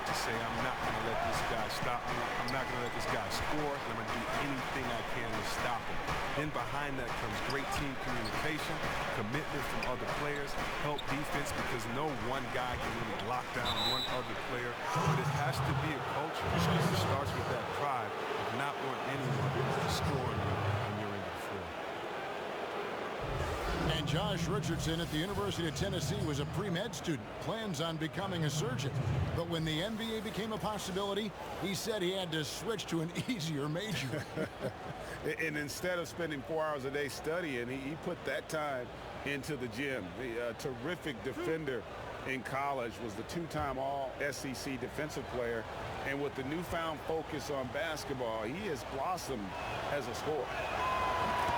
to say, I'm not going to let this guy stop me. I'm not going to let this guy score, and I'm going to do anything I can to stop him. Then behind that comes great team communication, commitment from other players, help defense, because no one guy can really lock down one other player. But it has to be a culture. It starts with that pride of not wanting anyone to score when you're in the floor. And Josh Richardson at the University of Tennessee was a pre-med student, plans on becoming a surgeon. But when the NBA became a possibility, he said he had to switch to an easier major. And instead of spending 4 hours a day studying, he put that time into the gym. A terrific defender in college, was the two-time All-SEC defensive player. And with the newfound focus on basketball, he has blossomed as a scorer.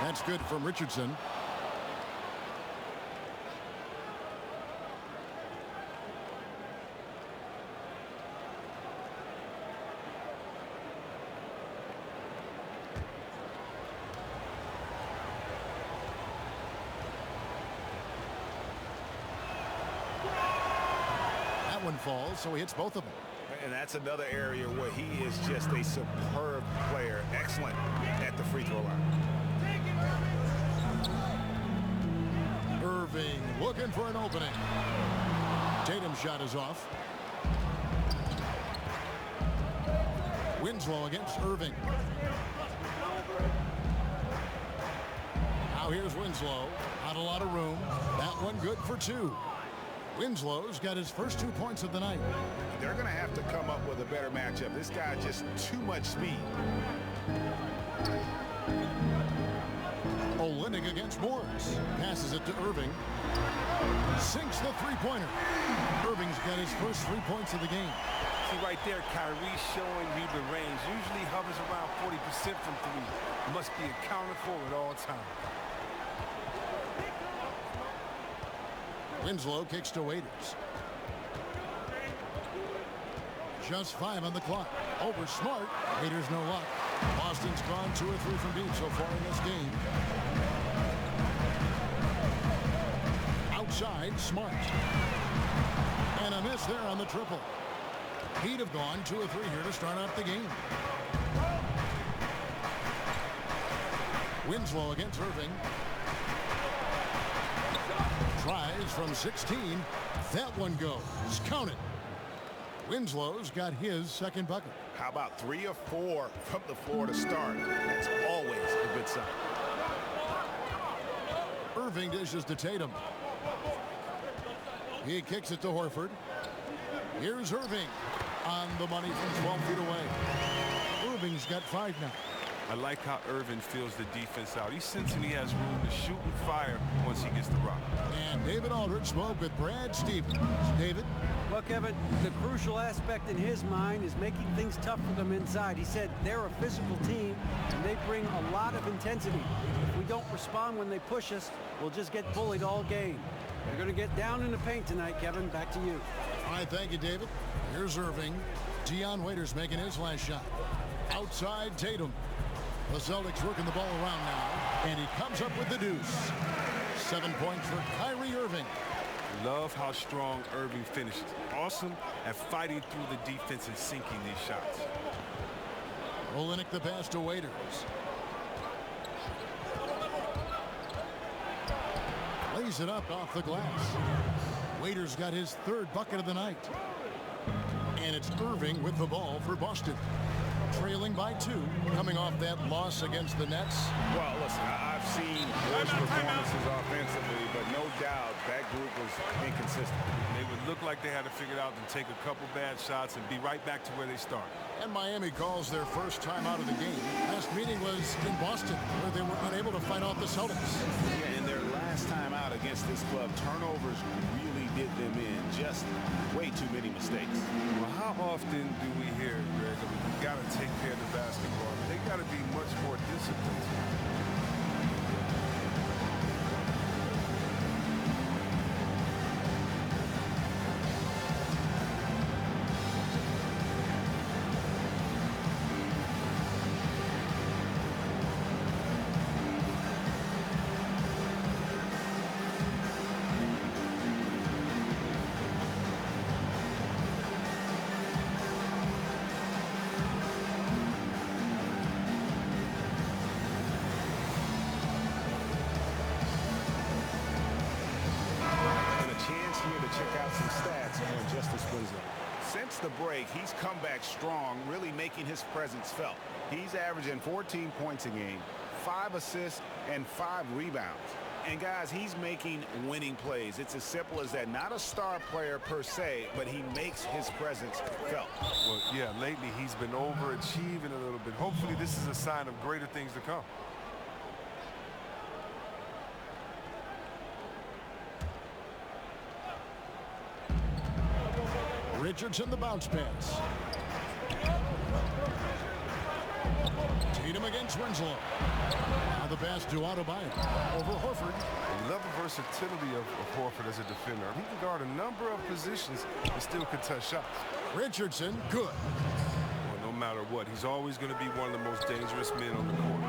That's good from Richardson. One falls, so he hits both of them. And that's another area where he is just a superb player, excellent at the free throw line. Irving looking for an opening. Tatum's shot is off. Winslow against Irving. Now here's Winslow. Not a lot of room. That one good for two. Winslow's got his first 2 points of the night. They're going to have to come up with a better matchup. This guy just too much speed. Olynyk against Morris. Passes it to Irving. Sinks the three-pointer. Irving's got his first 3 points of the game. See right there, Kyrie showing you the range. Usually hovers around 40% from three. Must be accounted for at all times. Winslow kicks to Waiters. Just 5 on the clock. Over Smart. Waiters no luck. Boston's gone 2 or 3 from deep so far in this game. Outside, Smart. And a miss there on the triple. He'd have gone 2 or 3 here to start off the game. Winslow against Irving. Tries from 16. That one goes. Count it. Winslow's got his second bucket. How about 3 or 4 from the floor to start? That's always a good sign. Irving dishes to Tatum. He kicks it to Horford. Here's Irving on the money from 12 feet away. Irving's got 5 now. I like how Irving fills the defense out. He's sensing he has room to shoot and fire once he gets the rock. And David Aldridge spoke with Brad Stevens. David? Well, Kevin, the crucial aspect in his mind is making things tough for them inside. He said they're a physical team, and they bring a lot of intensity. If we don't respond when they push us, we'll just get bullied all game. They're going to get down in the paint tonight, Kevin. Back to you. All right, thank you, David. Here's Irving. Dion Waiters making his last shot. Outside Tatum. The Celtics working the ball around now, and he comes up with the deuce. 7 points for Kyrie Irving. Love how strong Irving finishes. Awesome at fighting through the defense and sinking these shots. Olynyk the pass to Waiters. Lays it up off the glass. Waiters got his 3rd bucket of the night. And it's Irving with the ball for Boston. Trailing by 2, coming off that loss against the Nets. Well, listen, I've seen worse performances offensively, but no doubt that group was inconsistent. They would look like they had to figure it out and take a couple bad shots and be right back to where they started. And Miami calls their first time out of the game. Last meeting was in Boston, where they were unable to fight off the Celtics. Yeah, and their last time out against this club, turnovers really did them in. Just way too many mistakes. Well, how often do we hear, Greg, we got to take care of the basketball? They got to be much more disciplined. Winslow. Since the break, he's come back strong, really making his presence felt. He's averaging 14 points a game, 5 assists, and 5 rebounds. And, guys, he's making winning plays. It's as simple as that. Not a star player per se, but he makes his presence felt. Well, yeah, lately he's been overachieving a little bit. Hopefully this is a sign of greater things to come. Richardson, the bounce pass. Tatum against Winslow. Now the pass to Adebayo. Over Horford. I love the versatility of Horford as a defender. He can guard a number of positions and still contest shots. Richardson, good. Well, no matter what, he's always going to be one of the most dangerous men on the court.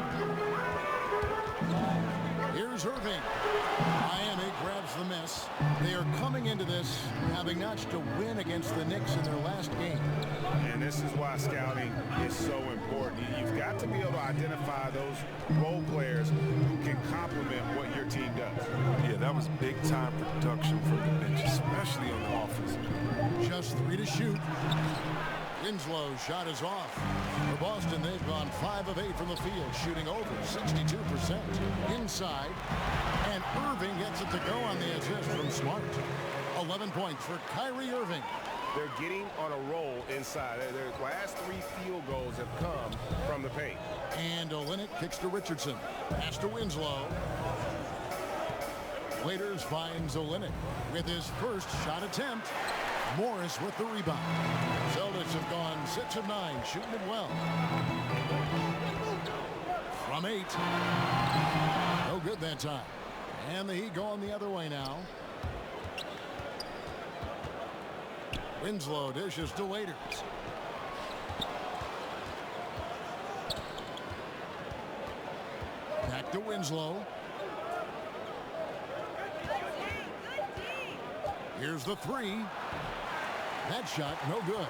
Here's Irving. Miami grabs the miss. They are coming into this having notched a win against the Knicks in their last game. And this is why scouting is so important. You've got to be able to identify those role players who can complement what your team does. Yeah, that was big-time production from the bench, especially on the offense. Just 3 to shoot. Winslow's shot is off. For Boston, they've gone 5 of 8 from the field, shooting over 62%. Inside, and Irving gets it to go on the assist from Smart. 11 points for Kyrie Irving. They're getting on a roll inside. Their last 3 field goals have come from the paint. And Olynyk kicks to Richardson. Pass to Winslow. Waiters finds Olynyk with his first shot attempt. Morris with the rebound. Celtics have gone 6 of 9, shooting it well. From 8. No good that time. And the Heat going the other way now. Winslow dishes to Waiters. Back to Winslow. Here's the 3. That shot, no good.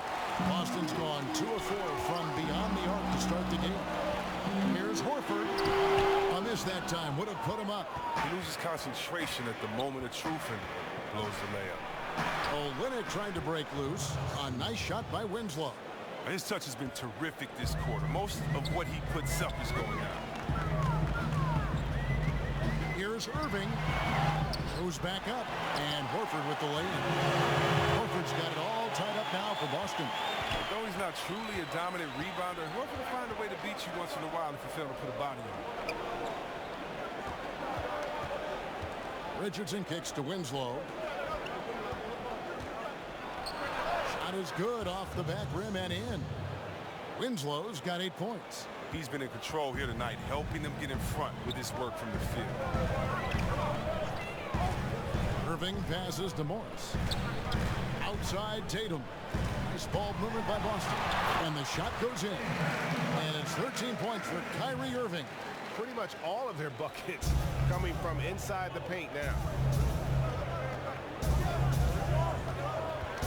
Boston's gone 2 of 4 from beyond the arc to start the game. Here's Horford. A miss that time. Would have put him up. He loses concentration at the moment of truth and blows the layup. Olynyk trying to break loose. A nice shot by Winslow. His touch has been terrific this quarter. Most of what he puts up is going out. Here's Irving. Goes back up. And Horford with the lay-in. Horford's got it all tied up now for Boston. Although he's not truly a dominant rebounder, Horford will find a way to beat you once in a while if you fail to put a body on it. Richardson kicks to Winslow. Shot is good off the back rim and in. Winslow's got 8 points. He's been in control here tonight, helping them get in front with his work from the field. Irving passes to Morris. Outside Tatum. Nice ball movement by Boston. And the shot goes in. And it's 13 points for Kyrie Irving. Pretty much all of their buckets coming from inside the paint now.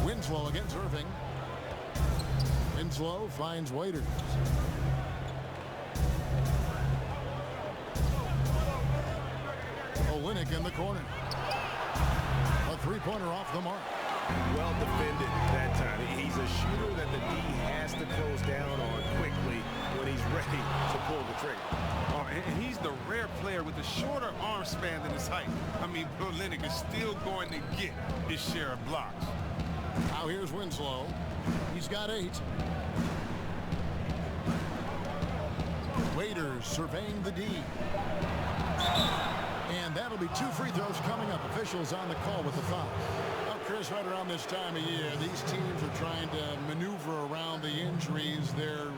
Winslow against Irving. Winslow finds Waiters. Olynyk in the corner. A 3-pointer off the mark. Well defended that time. He's a shooter that the D has to close down on quickly when he's ready to pull the trigger. Oh, and he's the rare player with a shorter arm span than his height. I mean, Olynyk is still going to get his share of blocks. Now here's Winslow. He's got 8. Waiters surveying the D. And that'll be 2 free throws coming up. Officials on the call with the foul. Well, Chris, right around this time of year, these teams are trying to maneuver around the injuries they're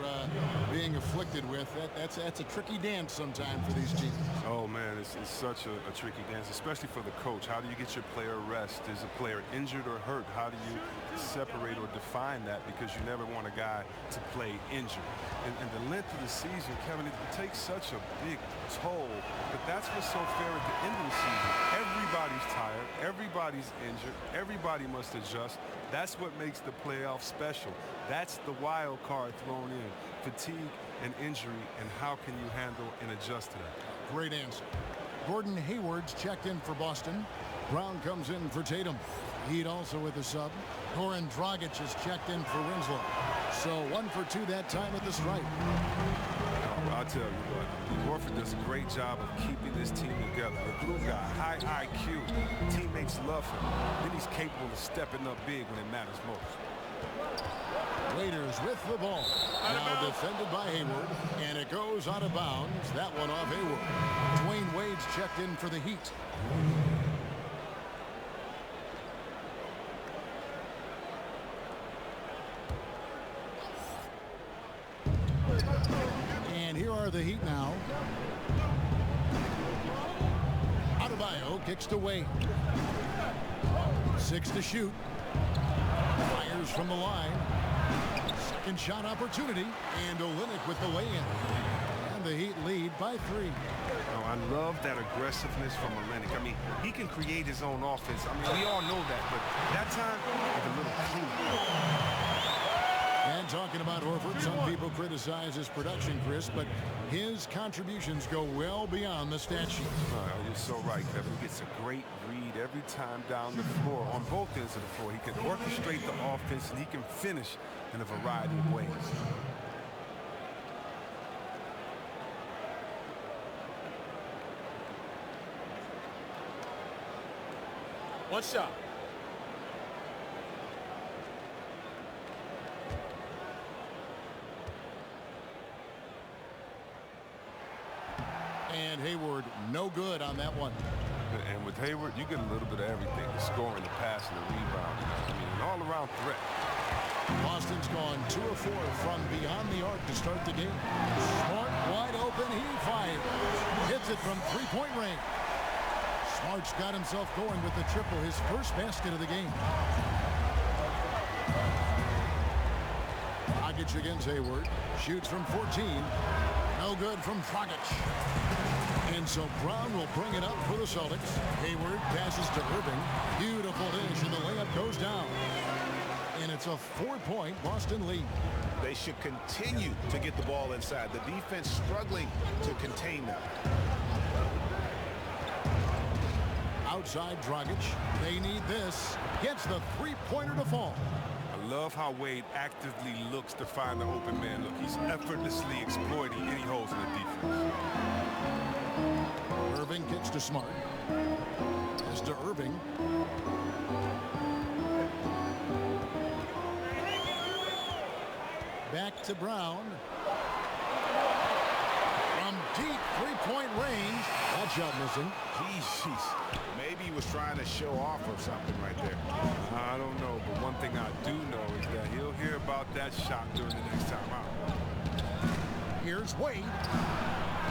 being afflicted with. That's a tricky dance sometimes for these teams. Oh, man, it's such a tricky dance, especially for the coach. How do you get your player rest? Is a player injured or hurt? How do you separate or define that? Because you never want a guy to play injured. And the length of the season, Kevin, it takes such a big toll. But that's what's so fair at the end of the season. Everybody's tired. Everybody's injured. Everybody must adjust. That's what makes the playoffs special. That's the wild card thrown in. Fatigue and injury, and how can you handle and adjust to that? Great answer. Gordon Hayward's checked in for Boston. Brown comes in for Tatum. Heat also with the sub. Goran Dragic has checked in for Winslow. So 1 for 2 that time at the stripe. Oh, I'll tell you what, Horford does a great job of keeping this team together. The glue guy, high IQ, teammates love him. Then he's capable of stepping up big when it matters most. Raiders with the ball. Now defended by Hayward, and it goes out of bounds. That one off Hayward. Dwayne Wade's checked in for the Heat. And here are the Heat now. Adebayo kicks to Wade. 6 to shoot. Fires from the line. Second shot opportunity. And Olynyk with the lay-in. And the Heat lead by 3. Oh, I love that aggressiveness from Olynyk. I mean, he can create his own offense. I mean, we all know that, but that time, with a little clue. And talking about Horford, some people criticize his production, Chris, but his contributions go well beyond the stat sheet. You're so right, Kevin. He gets a great read every time down the floor. On both ends of the floor, he can orchestrate the offense, and he can finish in a variety of ways. One shot. And Hayward, no good on that one. And with Hayward, you get a little bit of everything. The scoring, the passing, the rebounding. I mean, an all-around threat. Boston's gone 2 of 4 from beyond the arc to start the game. Smart, wide open, he fires. Hits it from three-point range. Smart's got himself going with the triple, his first basket of the game. Dragic against Hayward. Shoots from 14. No good from Dragic. And so Brown will bring it up for the Celtics. Hayward passes to Irving. Beautiful dish, and the layup goes down. And it's a 4-point Boston lead. They should continue to get the ball inside. The defense struggling to contain them. Outside Dragic. They need this. Gets the three-pointer to fall. I love how Wade actively looks to find the open man. Look, he's effortlessly exploiting any holes in the defense. Irving kicks to Smart. Pass to Irving. Back to Brown. From deep three-point range. That shot missing. Jeez. Maybe he was trying to show off or something right there. I don't know, but one thing I do know is that he'll hear about that shot during the next time out. Here's Wade.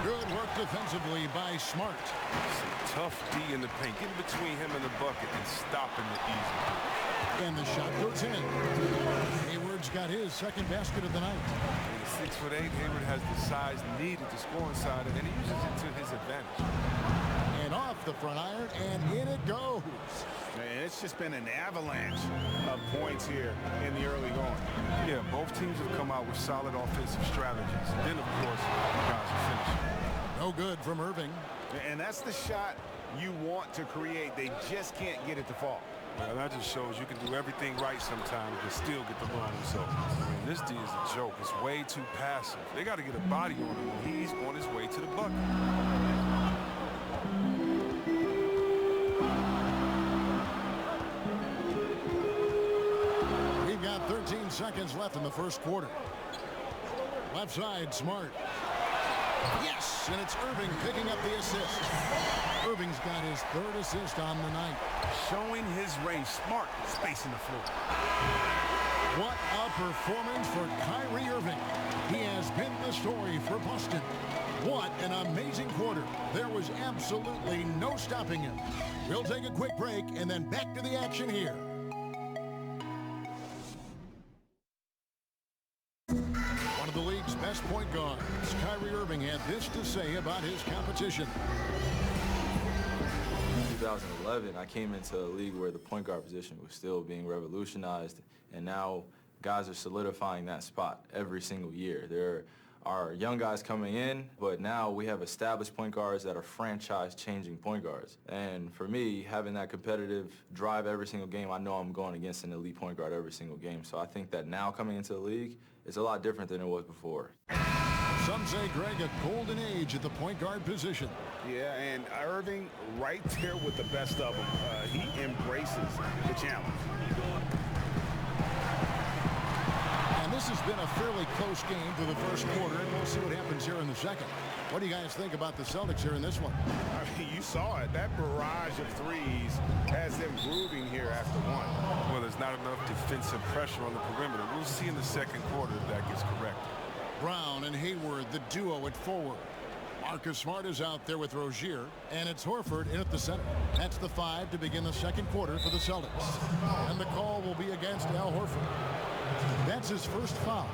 Good work defensively by Smart. Some tough D in the paint. Get between him and the bucket and stopping the easy. And the shot goes in. Hayward's got his second basket of the night. At 6'8", Hayward has the size needed to score inside, and he uses it to his advantage. And off the front iron, and in it goes. Man, it's just been an avalanche of points here in the early going. Yeah, both teams have come out with solid offensive strategies. And then, of course, the guys are finishing. No good from Irving. And that's the shot you want to create. They just can't get it to fall. Well, that just shows you can do everything right sometimes but still get the run result. I mean, this D is a joke. It's way too passive. They got to get a body on him when he's on his way to the bucket. We've got 13 seconds left in the first quarter. Left side, Smart. Yes, and it's Irving picking up the assist. Irving's got his third assist on the night. Showing his range. Smart spacing the floor. What a performance for Kyrie Irving. He has been the story for Boston. What an amazing quarter. There was absolutely no stopping him. We'll take a quick break and then back to the action here. One of the league's best point guards, Kyrie Irving, had this to say about his competition. 2011, I came into a league where the point guard position was still being revolutionized, and now guys are solidifying that spot every single year. There our young guys coming in, but now we have established point guards that are franchise-changing point guards. And for me, having that competitive drive every single game, I know I'm going against an elite point guard every single game. So I think that now coming into the league, it's a lot different than it was before. Some say, Greg, a golden age at the point guard position. Yeah, and Irving right there with the best of them. He embraces the challenge. And this has been a fairly close game for the first quarter, and we'll see what happens here in the second. What do you guys think about the Celtics here in this one? I mean, you saw it. That barrage of threes has them grooving here after one. Well, there's not enough defensive pressure on the perimeter. We'll see in the second quarter if that gets corrected. Brown and Hayward, the duo at forward. Marcus Smart is out there with Rozier, and it's Horford in at the center. That's the 5 to begin the second quarter for the Celtics. And the call will be against Al Horford. That's his first foul.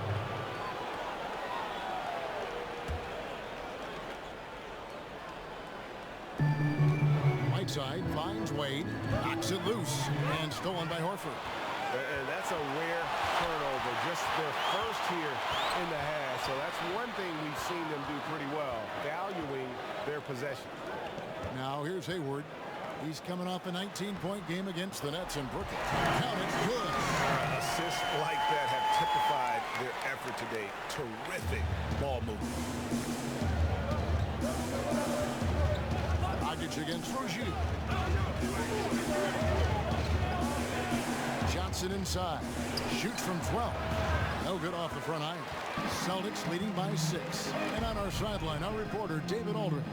Whiteside finds Wade, knocks it loose, and stolen by Horford. And that's a rare turnover, just their first here in the half. So that's one thing we've seen them do pretty well, valuing their possession. Now here's Hayward. He's coming off a 19-point game against the Nets in Brooklyn. Count it, good. Assists like that have typified their effort today. Terrific ball movement. Dragic against Rozier. Johnson inside. Shoots from 12. No good off the front iron. Celtics leading by 6. And on our sideline, our reporter, David Aldridge.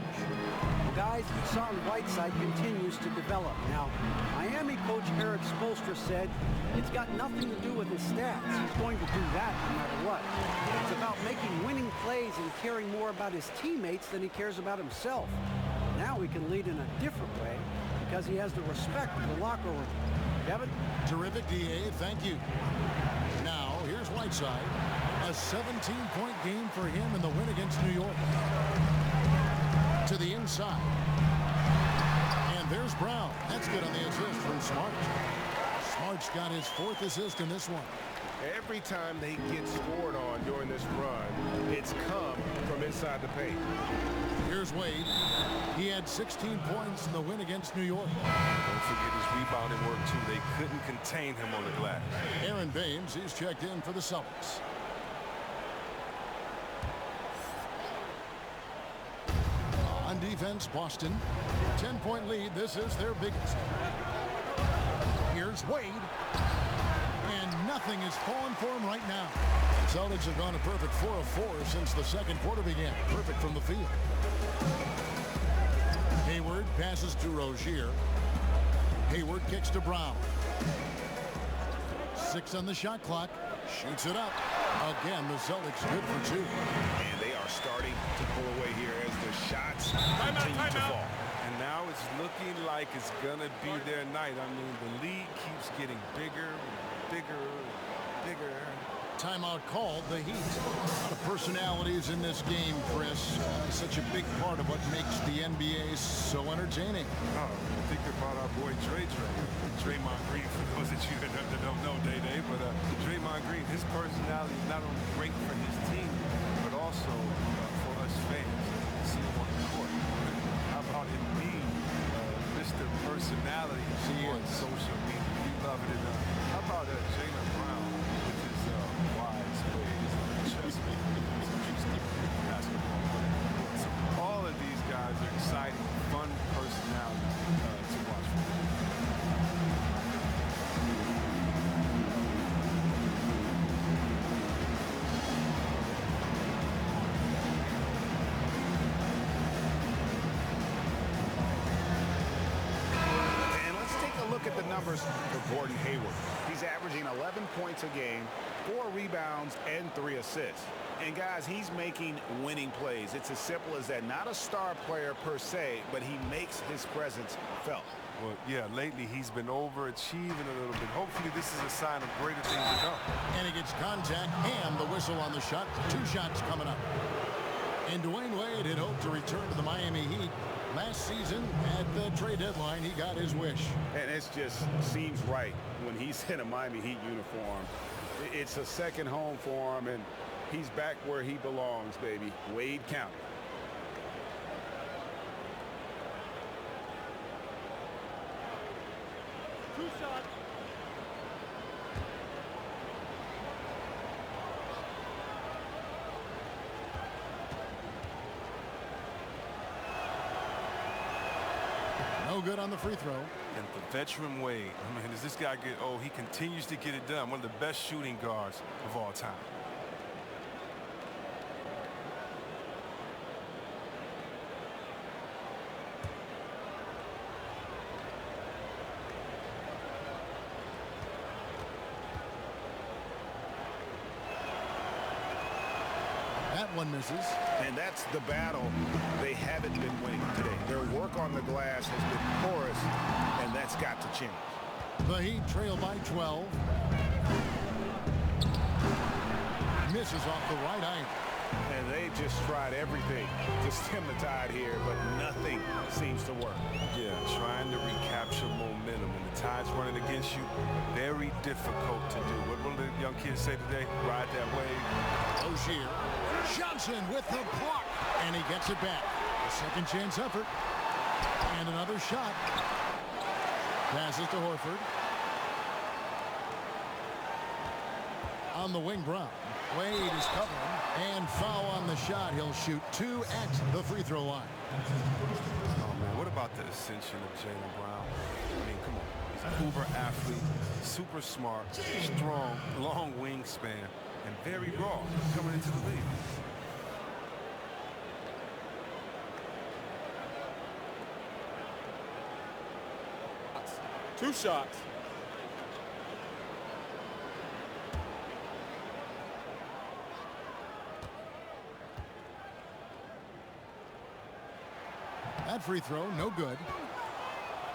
Well, guys, Hassan Whiteside continues to develop. Now, Miami coach Eric Spoelstra said it's got nothing to do with his stats. He's going to do that no matter what. It's about making winning plays and caring more about his teammates than he cares about himself. Now he can lead in a different way because he has the respect of the locker room. Kevin? Terrific, D.A. Thank you. Now, here's Whiteside. A 17-point game for him in the win against New York. To the inside. And there's Brown. That's good on the assist from Smart. Smart's got his 4th assist in this one. Every time they get scored on during this run, it's come from inside the paint. Here's Wade. He had 16 points in the win against New York. Don't forget his rebounding work, too. They couldn't contain him on the glass. Aaron Baines, he's checked in for the Celtics. On defense, Boston. 10-point lead. This is their biggest. Here's Wade. And nothing is falling for him right now. Celtics have gone a perfect 4 of 4 since the second quarter began. Perfect from the field. Hayward passes to Rozier. Hayward kicks to Brown. 6 on the shot clock. Shoots it up. Again, the Celtics good for 2. And they are starting to pull away here as the shots continue to fall. And now it's looking like it's going to be their night. I mean, the lead keeps getting bigger, bigger, bigger. Timeout called. The Heat. A lot of personalities in this game, Chris. Such a big part of what makes the NBA so entertaining. Oh, think about our boy Draymond Green, for those of you that don't know Day-Day, but Draymond Green, his personality is not only great for his team, but also for us fans. See him on the court. How about him being Mr. Personality on social media? We love it enough. How about Jaylen Brown with his wise ways on the chess basketball? So all of these guys are exciting, fun personalities to watch for. At the numbers for Gordon Hayward. He's averaging 11 points a game, 4 rebounds, and 3 assists. And guys, he's making winning plays. It's as simple as that. Not a star player per se, but he makes his presence felt. Well, yeah, lately he's been overachieving a little bit. Hopefully this is a sign of greater things to come. And he gets contact and the whistle on the shot. 2 shots coming up. And Dwayne Wade had hoped to return to the Miami Heat. Last season, at the trade deadline, he got his wish. And it just seems right when he's in a Miami Heat uniform. It's a second home for him, and He's back where he belongs, baby. Wade County. Two shots. No good on the free throw. And the veteran Wade, I mean, as this guy get old, he continues to get it done. One of the best shooting guards of all time. That one misses. And that's the battle they haven't been winning today. Their work on the glass has been porous, and that's got to change. The Heat trail by 12. Misses off the right iron. And they just tried everything to stem the tide here, but nothing seems to work. Yeah, trying to recapture momentum. When the tide's running against you, very difficult to do. What will the young kids say today? Ride that wave. Rozier. Johnson with the block. And he gets it back. A second chance effort. And another shot. Passes to Horford. On the wing, Brown. Wade is covering. And foul on the shot. He'll shoot 2 at the free throw line. Oh, man, what about the ascension of Jaylen Brown? I mean, come on. He's an uber athlete, super smart, strong, long wingspan, and very raw coming into the league. Two shots. That free throw, no good.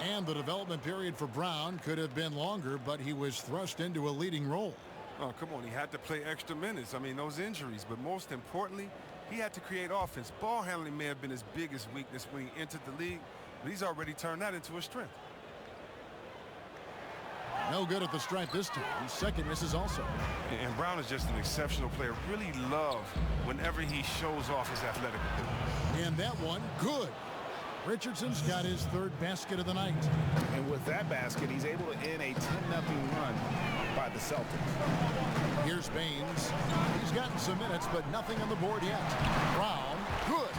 And the development period for Brown could have been longer, but he was thrust into a leading role. Oh, come on. He had to play extra minutes. I mean, those injuries. But most importantly, he had to create offense. Ball handling may have been his biggest weakness when he entered the league, but he's already turned that into a strength. No good at the stripe this time. Second misses also. And Brown is just an exceptional player. Really love whenever he shows off his athletic ability. And that one, good. Richardson's got his third basket of the night. And with that basket, he's able to end a 10-0 run by the Celtics. Here's Baines. He's gotten some minutes, but nothing on the board yet. Brown, good.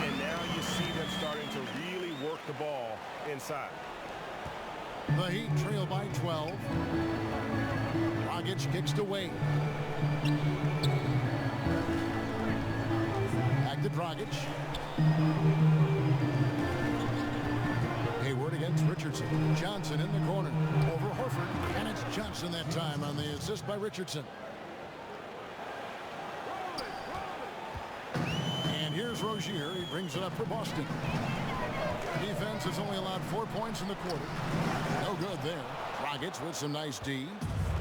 And now you see them starting to really work the ball inside. The Heat trail by 12. Dragic kicks to Wade. Back to Dragic. Hayward against Richardson. Johnson in the corner. Over Horford. And it's Johnson that time on the assist by Richardson. And here's Rozier. He brings it up for Boston. Defense has only allowed 4 points in the quarter. No good there. Dragic with some nice D.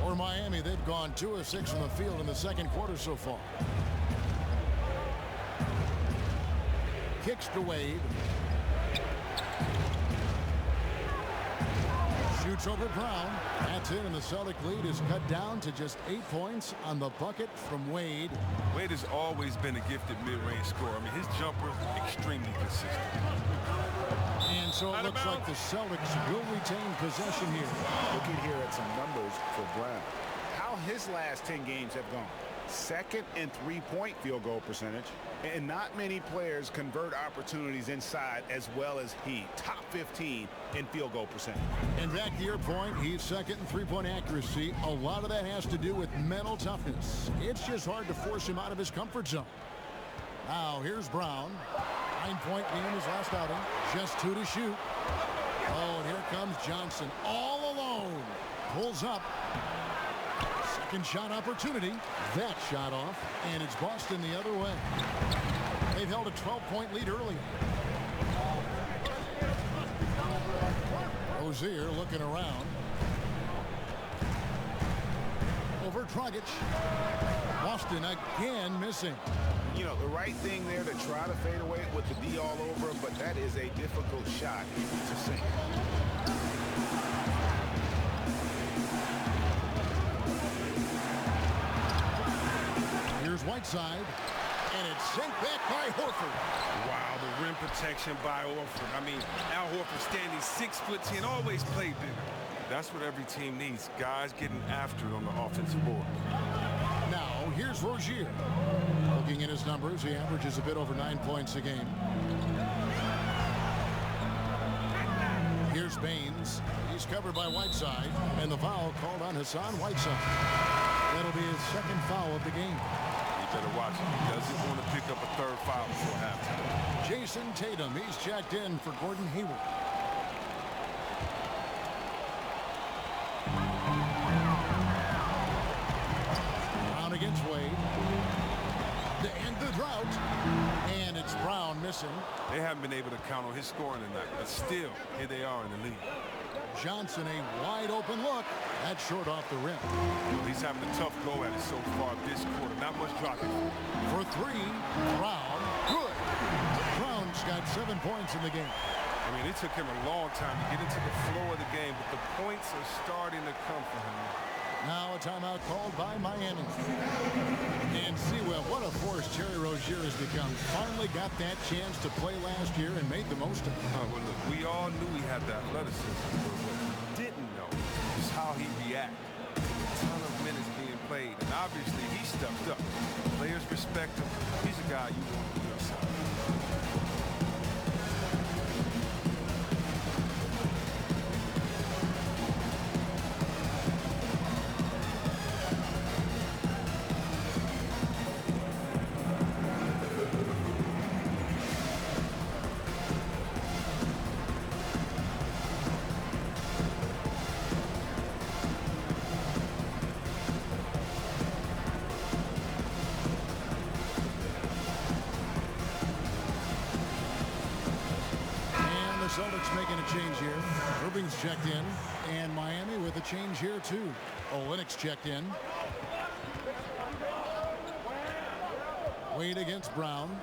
For Miami, they've gone 2 of 6 from the field in the second quarter so far. Kicks to Wade. Shoots over Brown. That's it, and the Celtic lead is cut down to just 8 points on the bucket from Wade. Wade has always been a gifted mid-range scorer. I mean, his jumper, extremely consistent. And so it looks like the Celtics will retain possession here. Looking here at some numbers for Brown. How his last 10 games have gone. Second in three-point field goal percentage. And not many players convert opportunities inside as well as he. Top 15 in field goal percentage. And back to your point, he's second in three-point accuracy. A lot of that has to do with mental toughness. It's just hard to force him out of his comfort zone. Now here's Brown. 9-point game his last outing. Just 2 to shoot. Oh, and here comes Johnson all alone. Pulls up. Second shot opportunity. That shot off. And it's Boston the other way. They've held a 12-point lead earlier. Rozier looking around. Over Dragic. Boston again missing. You know, the right thing there to try to fade away with the D all over him, but that is a difficult shot to sink. Here's Whiteside. And it's sent back by Horford. Wow, the rim protection by Horford. I mean, Al Horford standing 6'10", always played bigger. That's what every team needs, guys getting after it on the offensive board. Now, here's Rozier. Looking at his numbers, he averages a bit over 9 points a game. Here's Baines. He's covered by Whiteside, and the foul called on Hassan Whiteside. That'll be his second foul of the game. You better watch it. He doesn't want to pick up a third foul before halftime. Jason Tatum, he's checked in for Gordon Hayward. Brown against Wade. To end the drought. And it's Brown missing. They haven't been able to count on his scoring tonight, but still, here they are in the lead. Johnson, a wide open look. That's short off the rim. He's having a tough go at it so far this quarter. Not much dropping. For three, Brown, good. Brown's got 7 points in the game. I mean, it took him a long time to get into the flow of the game, but the points are starting to come for him. Now a timeout called by Miami. And see, well, what a force Terry Rozier has become. Finally got that chance to play last year and made the most of it. Well, look, we all knew he had the athleticism, but what we didn't know is how he reacted. A ton of minutes being played, and obviously he stepped up. Players respect him. He's a guy you want to be yourself. Celtics making a change here. Irving's checked in, and Miami with a change here too. Olynyk's checked in. Wade against Brown.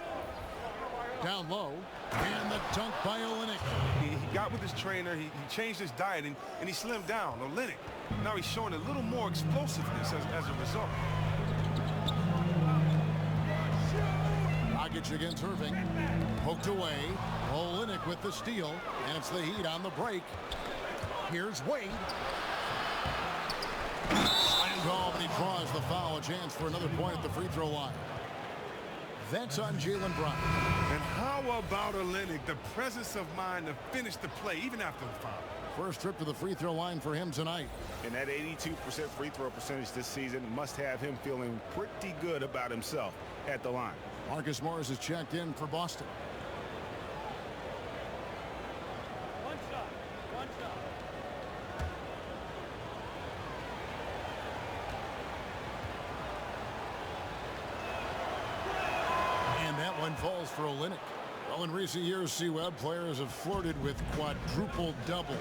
Down low, and the dunk by Olynyk. He got with his trainer. He changed his diet, and he slimmed down. Olynyk. Now he's showing a little more explosiveness as a result. Dragic against Irving. Poked away. Olynyk with the steal, and it's the Heat on the break. Here's Wade. Slam call, but he draws the foul. A chance for another point at the free throw line. That's on Jaylen Brown. And how about Olynyk? The presence of mind to finish the play, even after the foul. First trip to the free throw line for him tonight. And that 82% free throw percentage this season must have him feeling pretty good about himself at the line. Marcus Morris is checked in for Boston. One shot. And that one falls for Olynyk. Well, in recent years, C-Web players have flirted with quadruple doubles,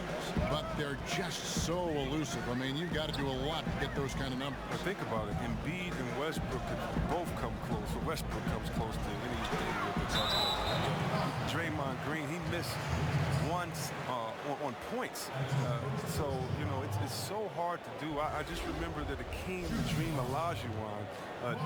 but they're just so elusive. I mean, you've got to do a lot to get those kind of numbers. Now think about it. Embiid and Westbrook could both come close. So Westbrook comes close to anything with the Celtics. Draymond Green, he missed once on points. So, you know, it's so hard to do. I just remember that the King, the Dream Olajuwon,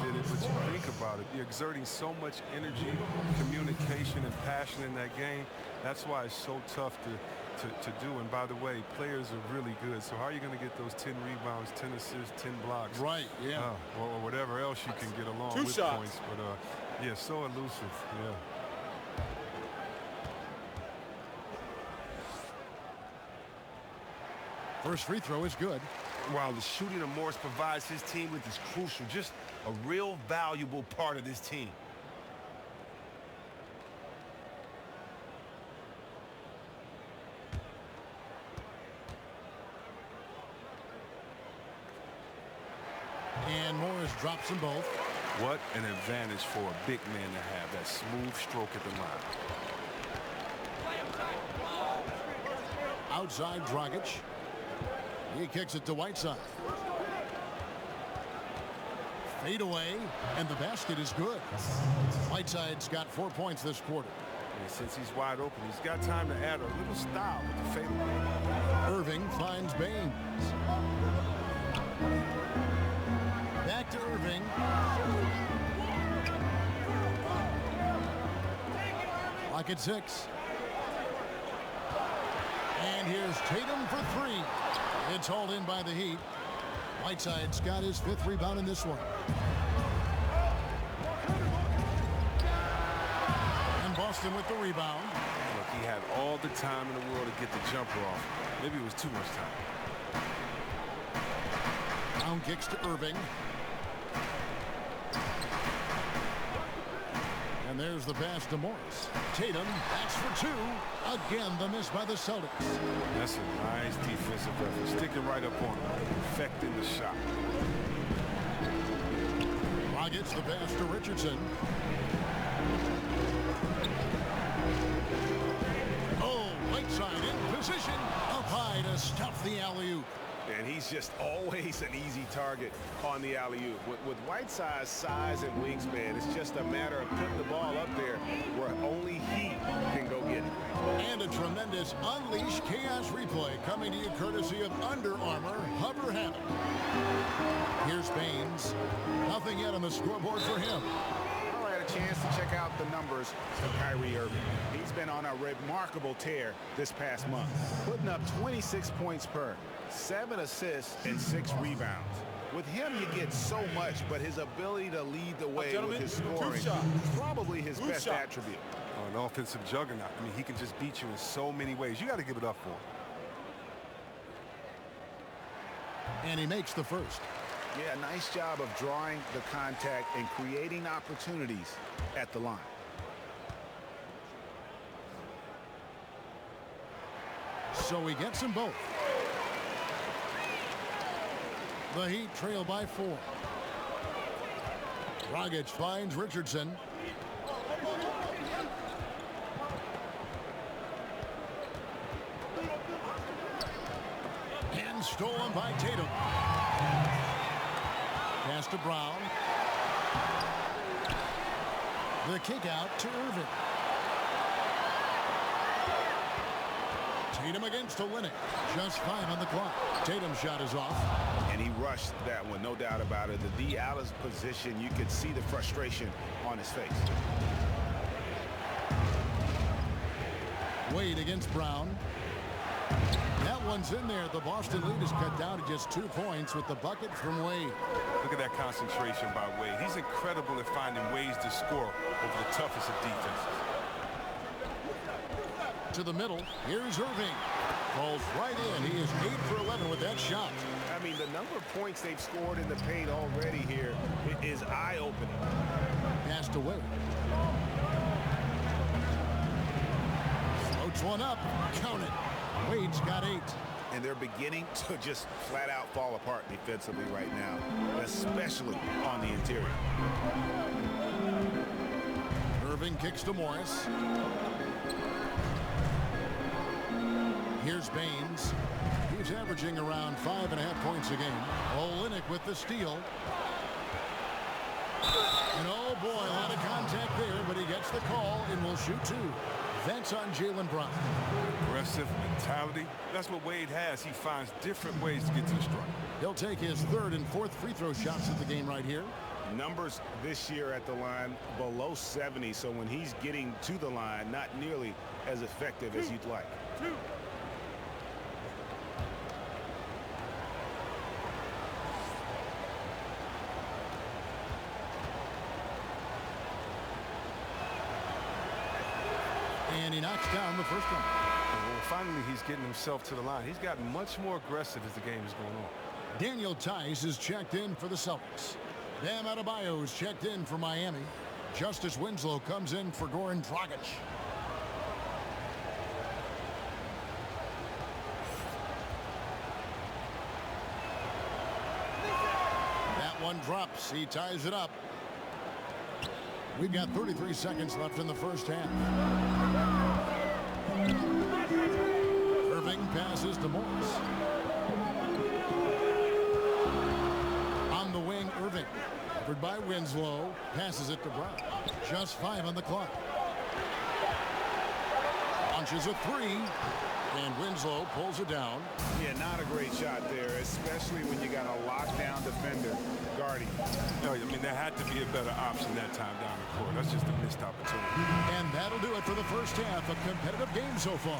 did it, but you think about it, you're exerting so much energy, communication, and passion in that game. That's why it's so tough to do. And by the way, players are really good. So how are you going to get those 10 rebounds, 10 assists, 10 blocks? Right, yeah. Or whatever else you can get along with shots. points. But, yeah, so elusive, yeah. First free throw is good. While the shooting of Morris provides his team with is crucial, just a real valuable part of this team. And Morris drops them both. What an advantage for a big man to have, that smooth stroke at the line. Outside Dragic. He kicks it to Whiteside. Fade away, and the basket is good. Whiteside's got 4 points this quarter. And since he's wide open, he's got time to add a little style with the fadeaway. Irving finds Baines. Back to Irving. Bucket 6. And here's Tatum for 3. It's hauled in by the Heat. Whiteside's got his 5th rebound in this one. And Boston with the rebound. Look, he had all the time in the world to get the jumper off. Maybe it was too much time. Brown kicks to Irving. And there's the pass to Morris. Tatum backs for 2. Again, the miss by the Celtics. That's a nice defensive effort. Sticking right up on him. Affecting the shot. Rockets the pass to Richardson. Oh, Whiteside in position. Up high to stuff the alley-oop. And he's just always an easy target on the alley-oop. With Whiteside's size and wingspan, it's just a matter of putting the ball up there where only he can go get it. And a tremendous Unleash Chaos replay coming to you courtesy of Under Armour Hover Habit. Here's Baines. Nothing yet on the scoreboard for him. I had a chance to check out the numbers for Kyrie Irving. He's been on a remarkable tear this past month, putting up 26 points per, 7 assists, and 6 rebounds. With him, you get so much, but his ability to lead the way with his scoring is probably his best attribute. Oh, an offensive juggernaut. I mean, he can just beat you in so many ways. You got to give it up for him. And he makes the first. Yeah, nice job of drawing the contact and creating opportunities at the line. So he gets them both. The Heat trail by 4. Dragic finds Richardson. And stolen by Tatum. Pass to Brown. The kick out to Irving. Tatum against Olynyk. Just 5 on the clock. Tatum's shot is off. And he rushed that one, no doubt about it. The D out of position, you could see the frustration on his face. Wade against Brown. That one's in there. The Boston lead is cut down to just 2 points with the bucket from Wade. Look at that concentration by Wade. He's incredible at finding ways to score over the toughest of defenses. To the middle. Here's Irving. Falls right in. He is 8 for 11 with that shot. I mean, the number of points they've scored in the paint already here is eye-opening. Passed away. Floats one up. Count it. Wade's got 8. And they're beginning to just flat out fall apart defensively right now, especially on the interior. Irving kicks to Morris. Here's Baines. He's averaging around 5.5 points a game. Olynyk with the steal. And oh boy, a lot of contact there, but he gets the call and will shoot 2. That's on Jaylen Brown. Aggressive mentality. That's what Wade has. He finds different ways to get to the strike. He'll take his 3rd and 4th free throw shots of the game right here. Numbers this year at the line below 70, so when he's getting to the line, not nearly as effective as you'd like. And he knocks down the first one. Well, finally, he's getting himself to the line. He's gotten much more aggressive as the game is going on. Daniel Tice is checked in for the Celtics. Bam Adebayo is checked in for Miami. Justice Winslow comes in for Goran Dragic. That one drops. He ties it up. We've got 33 seconds left in the first half. Irving passes to Morris. On the wing, Irving. Covered by Winslow. Passes it to Brown. Just 5 on the clock. On launches a three. And Winslow pulls it down. Yeah, not a great shot there, especially when you got a lockdown defender guarding. No, I mean, there had to be a better option that time down the court. That's just a missed opportunity. And that'll do it for the first half. A competitive game so far.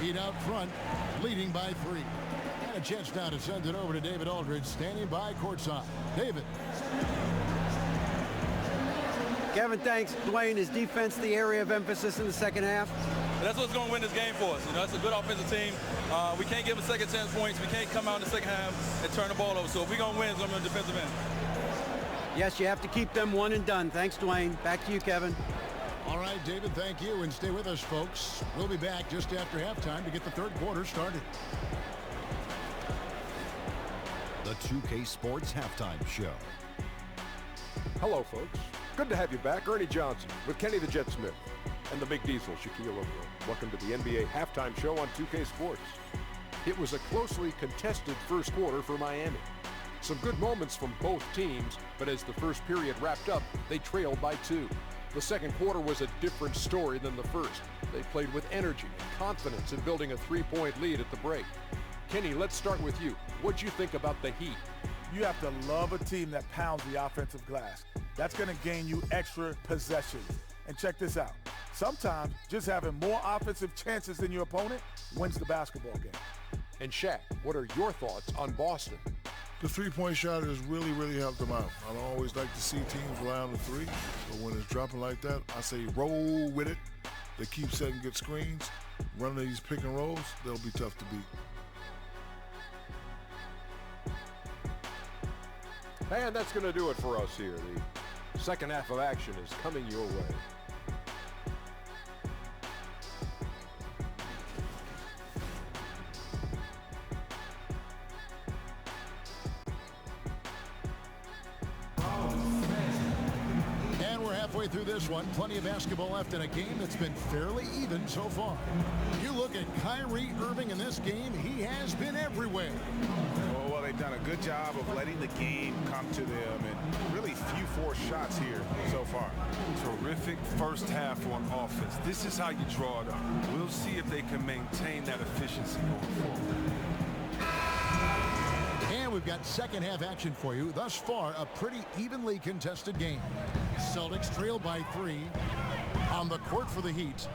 Heat out front, leading by 3. And a chance now to send it over to David Aldridge, standing by courtside. David. Kevin, thanks. Dwayne, is defense the area of emphasis in the second half? That's what's going to win this game for us. You know, it's a good offensive team. We can't give them second chance points. We can't come out in the second half and turn the ball over. So if we're going to win, it's going to be on the defensive end. Yes, you have to keep them one and done. Thanks, Dwayne. Back to you, Kevin. All right, David, thank you. And stay with us, folks. We'll be back just after halftime to get the third quarter started. The 2K Sports Halftime Show. Hello, folks. Good to have you back. Ernie Johnson with Kenny the Jet Smith and the Big Diesel, Shaquille O'Neal. Welcome to the NBA Halftime Show on 2K Sports. It was a closely contested first quarter for Miami. Some good moments from both teams, but as the first period wrapped up, they trailed by 2. The second quarter was a different story than the first. They played with energy and confidence in building a 3-point lead at the break. Kenny, let's start with you. What'd you think about the Heat? You have to love a team that pounds the offensive glass. That's going to gain you extra possessions. And check this out. Sometimes just having more offensive chances than your opponent wins the basketball game. And Shaq, what are your thoughts on Boston? The three-point shot has really helped them out. I don't always like to see teams rely on the three, but when it's dropping like that, I say roll with it. They keep setting good screens, running these pick and rolls, they'll be tough to beat. And that's going to do it for us here. The second half of action is coming your way. And we're halfway through this one. Plenty of basketball left in a game that's been fairly even so far. You look at Kyrie Irving in this game, he has been everywhere. Well, they've done a good job of letting the game come to them, and really few forced shots here so far. Terrific first half on offense. This is how you draw it up. We'll see if they can maintain that efficiency going forward. And we've got second half action for you. Thus far, a pretty evenly contested game. Celtics trail by 3 on the court for the Heat.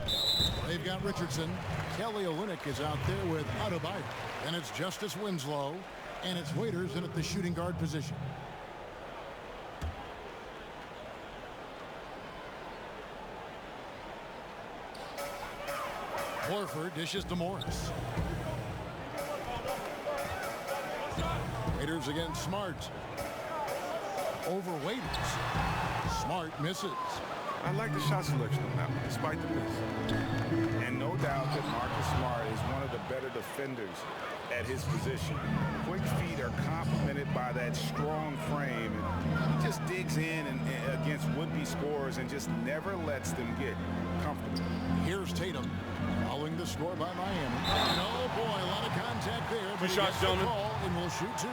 They've got Richardson. Kelly Olynyk is out there with Adebayo. And it's Justice Winslow. And it's Waiters in at the shooting guard position. Horford dishes to Morris. Waiters against Smart. Over Waiters. Smart misses. I like the shot selection on that one, despite the miss. And no doubt that Marcus Smart is one of the better defenders at his position. Quick feet are complemented by that strong frame. And he just digs in and against would-be scorers and just never lets them get comfortable. Here's Tatum following the score by Miami. And oh boy, a lot of contact there. But he gets the call and will shoot 2.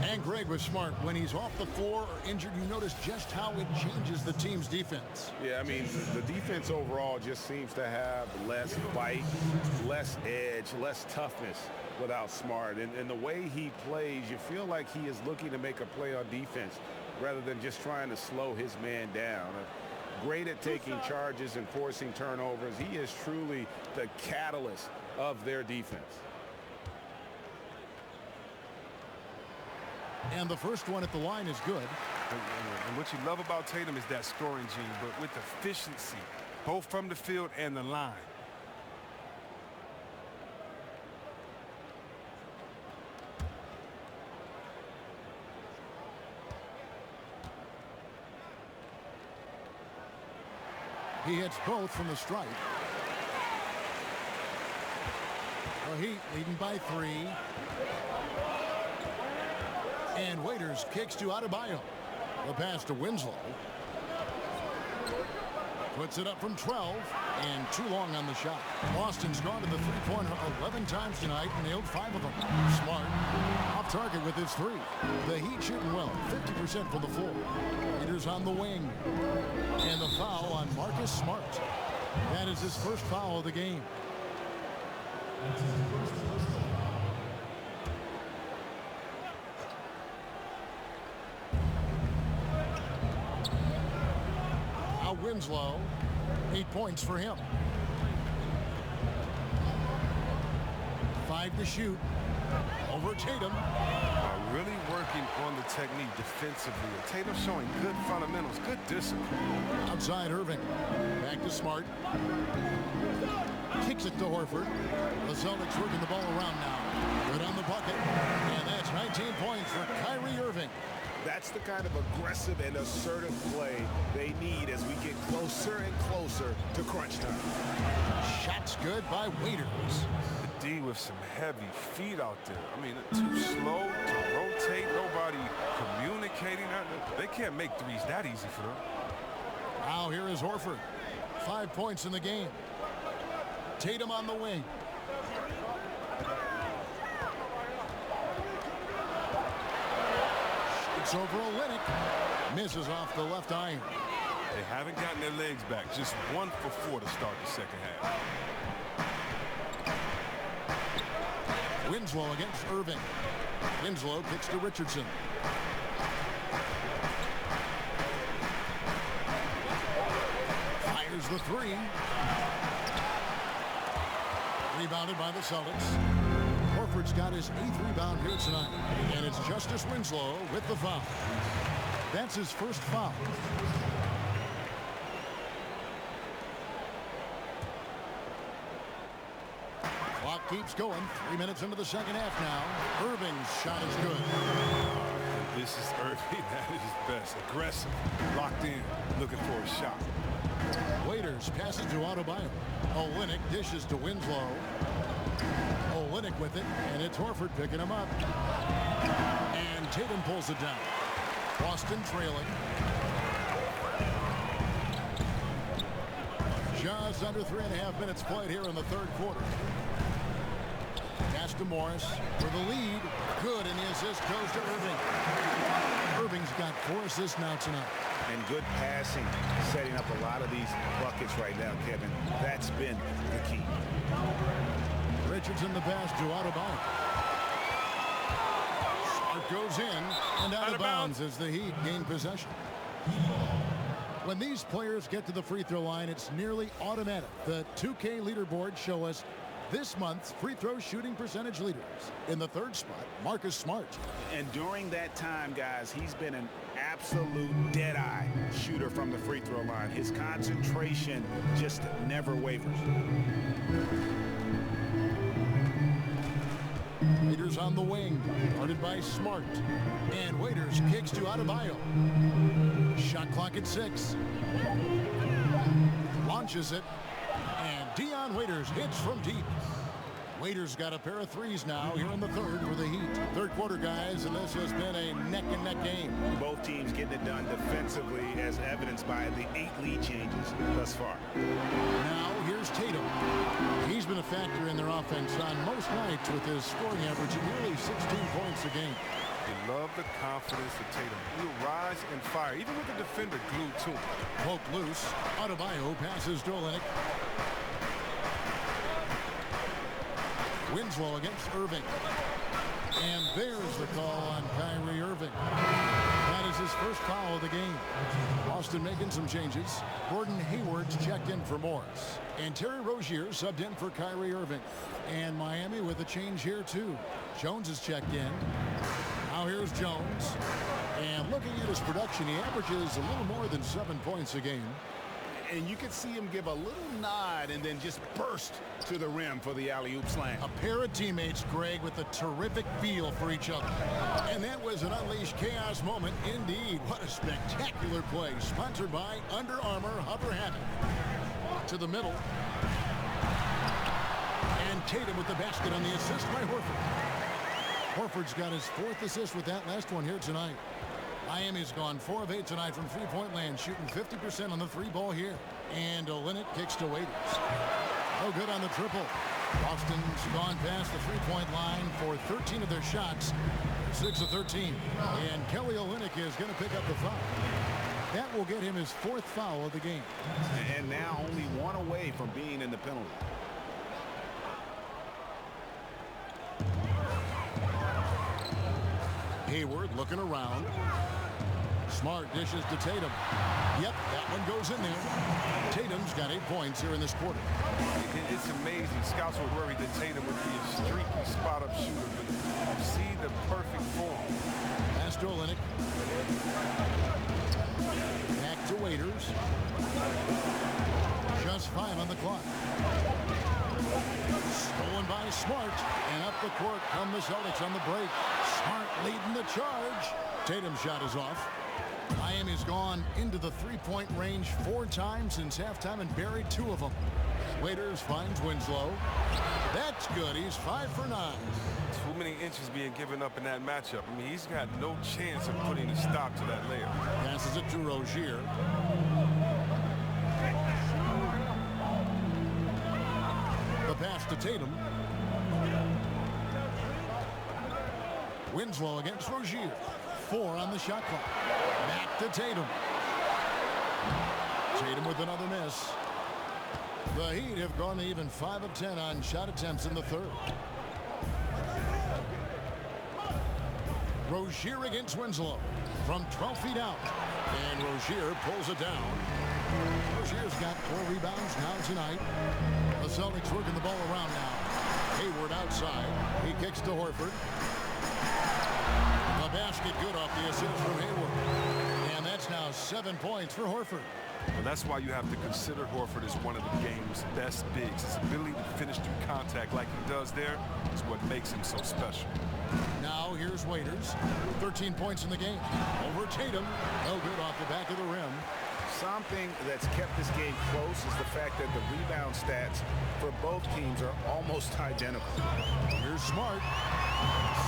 And Greg was smart. When he's off the floor or injured, you notice just how it changes the team's defense. Yeah, I mean, the defense overall just seems to have less bite, less edge, less toughness without Smart. And the way he plays, you feel like he is looking to make a play on defense rather than just trying to slow his man down. Great at taking charges and forcing turnovers. He is truly the catalyst of their defense. And the first one at the line is good. And what you love about Tatum is that scoring gene, but with efficiency, both from the field and the line. He hits both from the stripe. The Heat leading by 3. And Waiters kicks to Adebayo. The pass to Winslow. Puts it up from 12. And too long on the shot. Boston's gone to the three-pointer 11 times tonight and nailed 5 of them. Smart off target with his 3. The Heat shooting well, 50% from the floor. Waiters on the wing. And the foul on Marcus Smart. That is his first foul of the game. Now Winslow, 8 points for him. 5 to shoot. Over Tatum. Really working on the technique defensively. Tatum showing good fundamentals, good discipline. Outside Irving. Back to Smart. Kicks it to Horford. The Celtics working the ball around now. Good on the bucket. And that's 19 points for Kyrie Irving. That's the kind of aggressive and assertive play they need as we get closer and closer to crunch time. Shots good by Waiters. D with some heavy feet out there. I mean, too slow to rotate. Nobody communicating. They can't make threes that easy for them. Now here is Horford. 5 points in the game. Tatum on the wing. It's over Olynyk. Misses off the left iron. They haven't gotten their legs back. Just 1 for 4 to start the second half. Winslow against Irving. Winslow kicks to Richardson. Fires the three. Rebounded by the Celtics. Horford's got his 8th rebound here tonight. And it's Justice Winslow with the foul. That's his first foul. Clock keeps going. 3 minutes into the second half now. Irving's shot is good. This is Irving at his best. Aggressive, locked in, looking for a shot. Waiters passes to Adebayo. Olynyk dishes to Winslow. Olynyk with it, and it's Horford picking him up. And Tatum pulls it down. Boston trailing. Just under 3.5 minutes played here in the third quarter. Pass to Morris for the lead. Good, and the assist goes to Irving. Irving's got 4 assists now tonight. And good passing, setting up a lot of these buckets right now, Kevin. That's been the key. Richardson the pass to Adebayo. Smart goes in and out of bounds as the Heat gain possession. When these players get to the free throw line, it's nearly automatic. The 2K leaderboards show us this month's free throw shooting percentage leaders. In the third spot, Marcus Smart. And during that time, guys, he's been an absolute dead-eye shooter from the free throw line. His concentration just never wavers. Waiters on the wing, guarded by Smart. And Waiters kicks to Adebayo. Shot clock at 6. Launches it. And Dion Waiters hits from deep. Waiters got a pair of threes now here in the third for the Heat. Third quarter, guys, and this has been a neck-and-neck game. Both teams getting it done defensively, as evidenced by the 8 lead changes thus far. Now here's Tatum. He's been a factor in their offense on most nights with his scoring average of nearly 16 points a game. They love the confidence of Tatum. He'll rise and fire, even with the defender glued to him. Poke loose. Adebayo passes to Olynyk. Winslow against Irving. And there's the call on Kyrie Irving. That is his first foul of the game. Boston making some changes. Gordon Hayward's checked in for Morris. And Terry Rozier subbed in for Kyrie Irving. And Miami with a change here too. Jones is checked in. Now here's Jones. And looking at his production, he averages a little more than 7 points a game. And you can see him give a little nod and then just burst to the rim for the alley-oop slam. A pair of teammates, Greg, with a terrific feel for each other. And that was an unleashed chaos moment indeed. What a spectacular play. Sponsored by Under Armour Hover Habit. To the middle. And Tatum with the basket on the assist by Horford. Horford's got his 4th assist with that last one here tonight. Miami's gone 4 of 8 tonight from three-point land, shooting 50% on the 3-ball here. And Olynyk kicks to Waiters. No good on the triple. Boston's gone past the 3-point line for 13 of their shots. 6 of 13. And Kelly Olynyk is going to pick up the foul. That will get him his 4th foul of the game. And now only one away from being in the penalty. Hayward looking around. Smart dishes to Tatum. Yep, that one goes in there. Tatum's got 8 points here in this quarter. It's amazing. Scouts were worried that Tatum would be a streaky spot-up shooter, but you see the perfect form. Pass to Olynyk. Back to Waiters. Just 5 on the clock. Stolen by Smart. And up the court come the Celtics on the break. Smart leading the charge. Tatum's shot is off. Miami's gone into the 3-point range 4 times since halftime and buried 2 of them. Waiters finds Winslow. That's good. He's 5 for 9. Too many inches being given up in that matchup. I mean, he's got no chance of putting a stop to that layup. Passes it to Rozier. The pass to Tatum. Winslow against Rozier. 4 on the shot clock. Back to Tatum. Tatum with another miss. The Heat have gone to even 5 of 10 on shot attempts in the 3rd. Rozier against Winslow from 12 feet out. And Rozier pulls it down. Rozier's got 4 rebounds now tonight. The Celtics working the ball around now. Hayward outside. He kicks to Horford. The basket good off the assist from Hayward. And that's now 7 points for Horford. Well, that's why you have to consider Horford as one of the game's best bigs. His ability to finish through contact like he does there is what makes him so special. Now here's Waiters. 13 points in the game. Over Tatum. No good off the back of the rim. Something that's kept this game close is the fact that the rebound stats for both teams are almost identical. Here's Smart.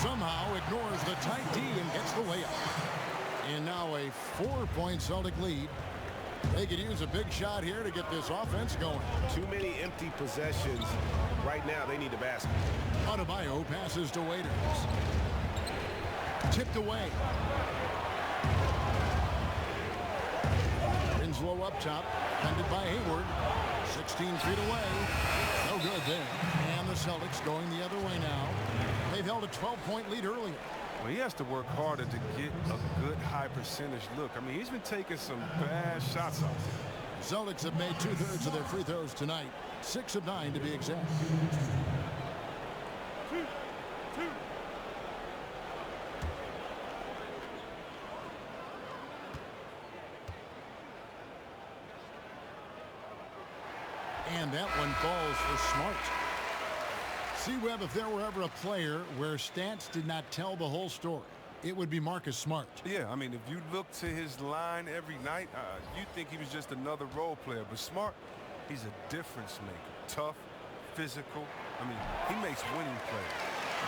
Somehow ignores the tight D and gets the layup. And now a 4-point Celtic lead. They could use a big shot here to get this offense going. Too many empty possessions. Right now, they need a basket. Adebayo passes to Waiters. Tipped away. Winslow up top. Defended by Hayward. 16 feet away. No good there. And the Celtics going the other way now. They've held a 12-point lead earlier. Well, he has to work harder to get a good high percentage look. I mean, he's been taking some bad shots off. Celtics have made 2/3 of their free throws tonight. 6 of 9 to be exact. And that one falls for Smart. See, Webb, if there were ever a player where stats did not tell the whole story, it would be Marcus Smart. Yeah, I mean, if you look to his line every night, you think he was just another role player. But Smart, he's a difference maker. Tough, physical. I mean, he makes winning plays.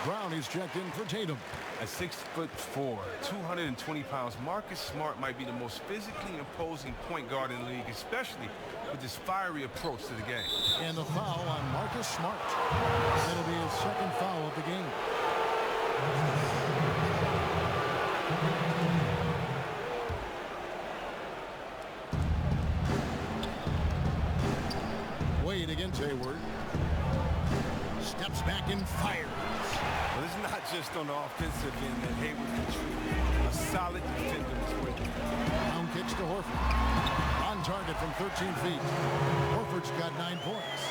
Brown is checked in for Tatum. At 6'4", 220 pounds, Marcus Smart might be the most physically imposing point guard in the league, especially with his fiery approach to the game. And the foul on Marcus Smart. That'll be his 2nd foul of the game. Wade against Hayward. Steps back and fires. Well, it's not just on the offensive end that Hayward contributes. A solid defender as well. Brown kicks to Horford. On target from 13 feet. Horford's got 9 points.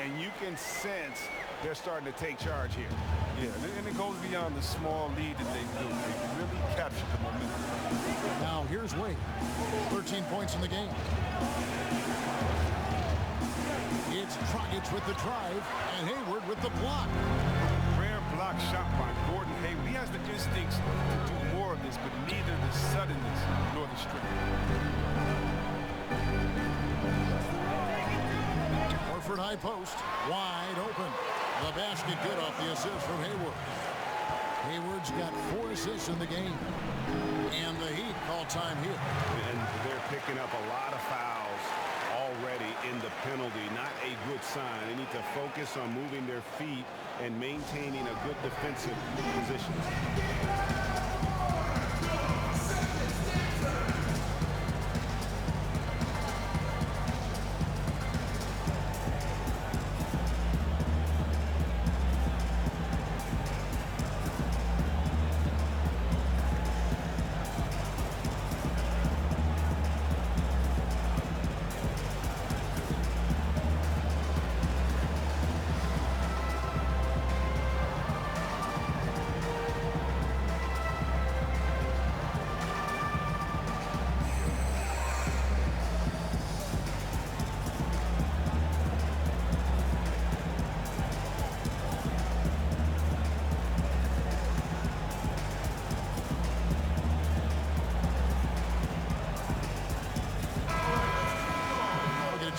And you can sense they're starting to take charge here. Yeah, and it goes beyond the small lead that they built. They really captured the momentum. Now here's Wade. 13 points in the game. It's Dragic with the drive and Hayward with the block. Rare block shot by Gordon Hayward. He has the instincts to do more of this, but neither the suddenness nor the strength. Horford high post, wide open. The basket good off the assist from Hayward. Hayward's got 4 assists in the game. And the Heat call time here. And they're picking up a lot of fouls already in the penalty. Not a good sign. They need to focus on moving their feet and maintaining a good defensive position.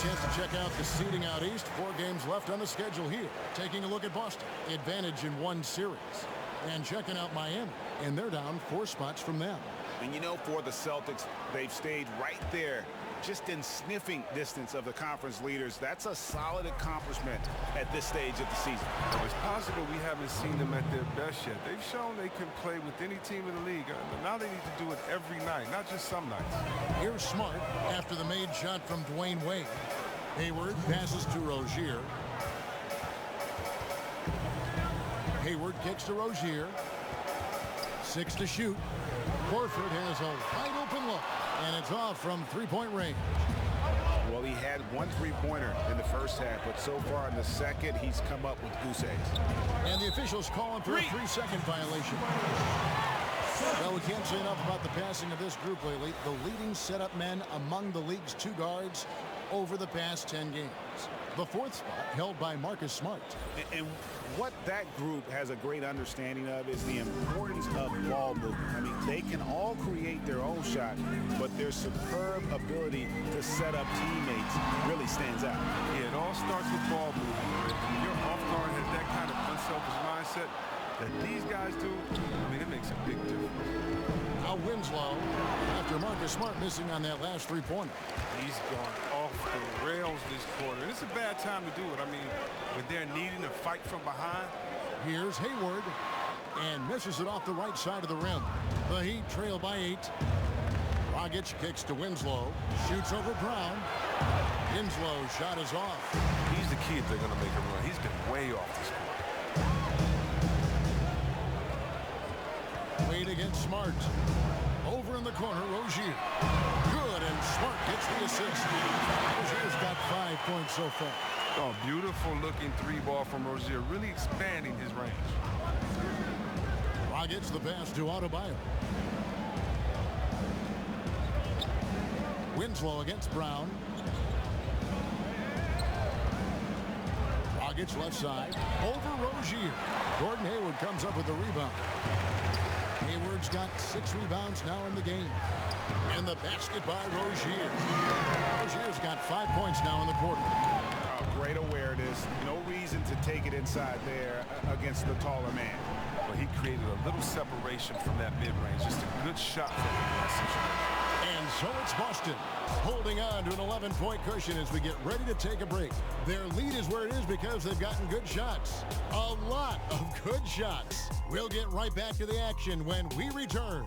chance to check out the seeding out east. 4 games left on the schedule here. Taking a look at Boston. Advantage in 1 series. And checking out Miami. And they're down 4 spots from them. And you know, for the Celtics, they've stayed right there, just in sniffing distance of the conference leaders. That's a solid accomplishment at this stage of the season. It's possible we haven't seen them at their best yet. They've shown they can play with any team in the league. Now they need to do it every night, not just some nights. Here's Smart after the made shot from Dwayne Wade. Hayward passes to Rozier. Hayward kicks to Rozier. 6 to shoot. Horford has a wide open look, and it's off from 3-point range. Well, he had 1 3-pointer in the first half, but so far in the second, he's come up with goose eggs. And the officials calling for a 3-second violation. Well, we can't say enough about the passing of this group lately. The leading setup men among the league's 2 guards over the past 10 games. The 4th spot held by Marcus Smart. And what that group has a great understanding of is the importance of ball movement. I mean, they can all create their own shot, but their superb ability to set up teammates really stands out. Yeah, it all starts with ball movement. When your off guard has that kind of unselfish mindset that these guys do, I mean, it makes a big difference. Now Winslow, after Marcus Smart missing on that last 3-pointer. He's gone off the rails this quarter. And it's a bad time to do it. I mean, when they're needing to fight from behind. Here's Hayward, and misses it off the right side of the rim. The Heat trail by 8. Dragic kicks to Winslow, shoots over Brown. Winslow's shot is off. He's the key if they're going to make a run. He's been way off this quarter. Wade against Smart. Over in the corner, Rozier. Good, and Smart gets the assist. Rozier's got 5 points so far. Oh, beautiful looking 3-ball from Rozier, really expanding his range. Dragic the pass to Adebayo. Winslow against Brown. Dragic left side. Over Rozier. Gordon Hayward comes up with the rebound. Hayward's got 6 rebounds now in the game. And the basket by Rozier. Rozier's got 5 points now in the quarter. Great awareness. No reason to take it inside there against the taller man. Well, he created a little separation from that mid-range. Just a good shot from him in that situation. And so it's Boston holding on to an 11-point cushion as we get ready to take a break. Their lead is where it is because they've gotten good shots. A lot of good shots. We'll get right back to the action when we return.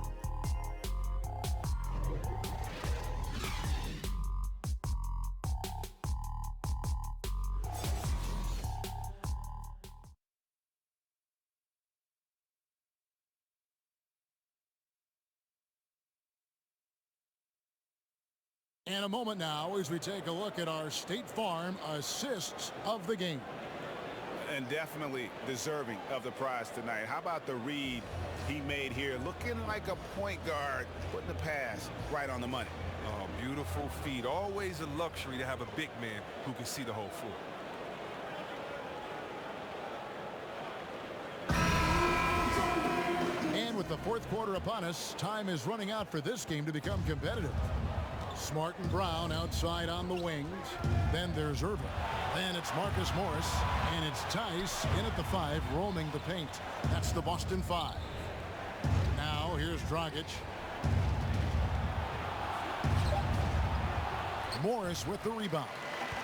And a moment now as we take a look at our State Farm assists of the game. And definitely deserving of the prize tonight. How about the read he made here? Looking like a point guard, putting the pass right on the money. Oh, beautiful feed. Always a luxury to have a big man who can see the whole floor. And with the 4th quarter upon us, time is running out for this game to become competitive. Smart and Brown outside on the wings. Then there's Irving. Then it's Marcus Morris. And it's Tice in at the 5, roaming the paint. That's the Boston 5. Now here's Dragic. Morris with the rebound.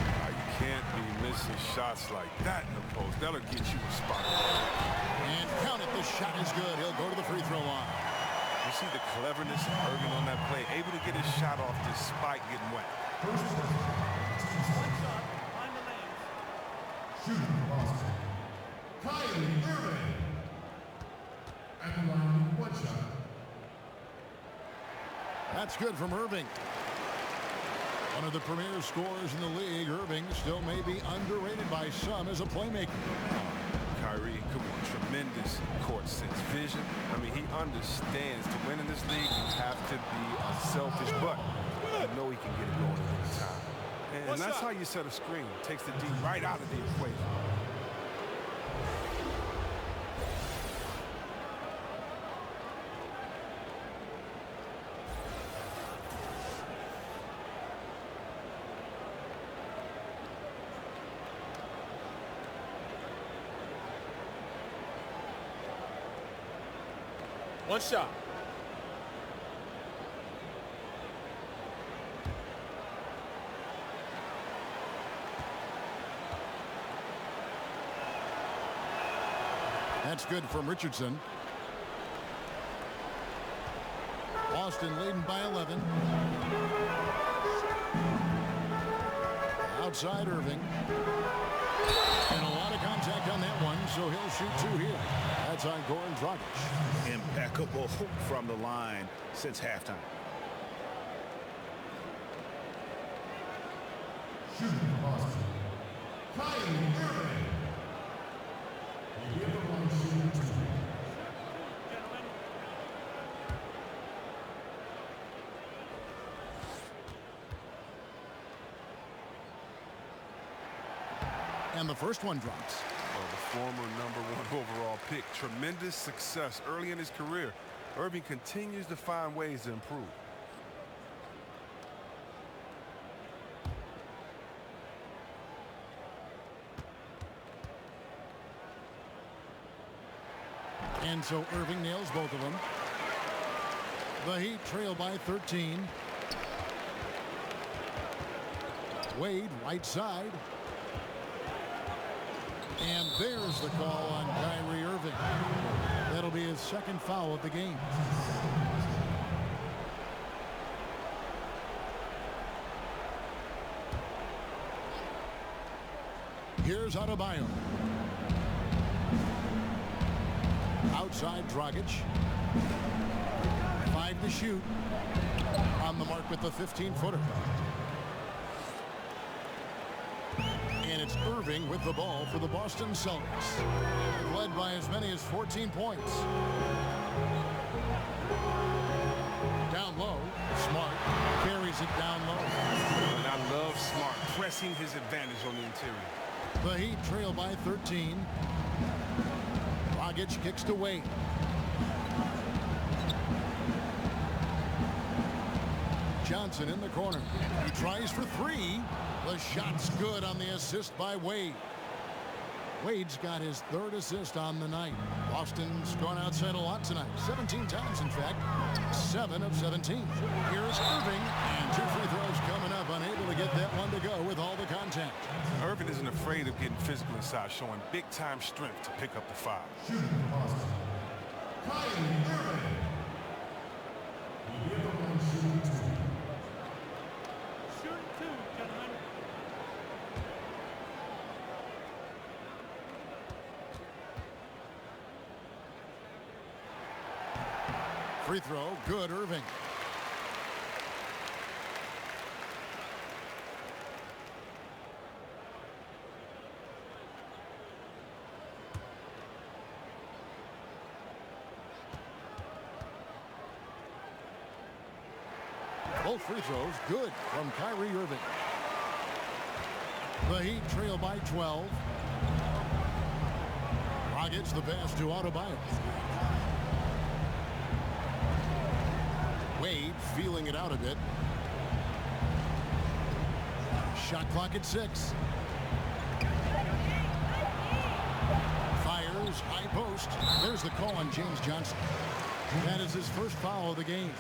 You can't be missing shots like that in the post. That'll get you a spot. And count it. The shot is good. He'll go to the free throw line. You see the cleverness of Irving on that play, able to get his shot off despite getting wet. One shot, behind the lanes. Shooting Boston, Kyrie Irving. At the line, 1 shot. That's good from Irving. One of the premier scorers in the league, Irving still may be underrated by some as a playmaker. Kyrie, come on, tremendous court sense, vision. I mean, he understands to win in this league, you have to be unselfish, but you know he can get it going at any time. And that's how you set a screen. Takes the D right out of the equation. One shot. That's good from Richardson. Boston leading by 11. Outside Irving. And a lot of contact on that one, so he'll shoot 2 here. That's on Goran Dragic. Impeccable from the line since halftime. Shooting for Boston, Kyrie Irving. The other one shooting 2. And the first one drops. Well, the former #1 overall pick. Tremendous success early in his career. Irving continues to find ways to improve. And so Irving nails both of them. The Heat trail by 13. Wade, right side. And there's the call on Kyrie Irving. That'll be his second foul of the game. Here's Adebayo. Outside Dragic. 5 to shoot. On the mark with the 15-footer. And it's Irving with the ball for the Boston Celtics. Led by as many as 14 points. Down low, Smart carries it down low. And I love Smart pressing his advantage on the interior. The Heat trail by 13. Dragic kicks to Wade. Johnson in the corner. He tries for 3. The shot's good on the assist by Wade. Wade's got his 3rd assist on the night. Boston's gone outside a lot tonight. 17 times, in fact. 7 of 17. Here's Irving. And 2 free throws coming up. Unable to get that one to go with all the contact. Irving isn't afraid of getting physical inside, showing big-time strength to pick up the foul. Shooting for Boston, Kyrie Irving. The other one shooting 2. Shooting 2, gentlemen. Free throw, good, Irving. Both free throws, good from Kyrie Irving. The Heat trail by 12. Dragic the pass to Adebayo. Wade feeling it out a bit. Shot clock at 6. Fires, high post. There's the call on James Johnson. That is his first foul of the game.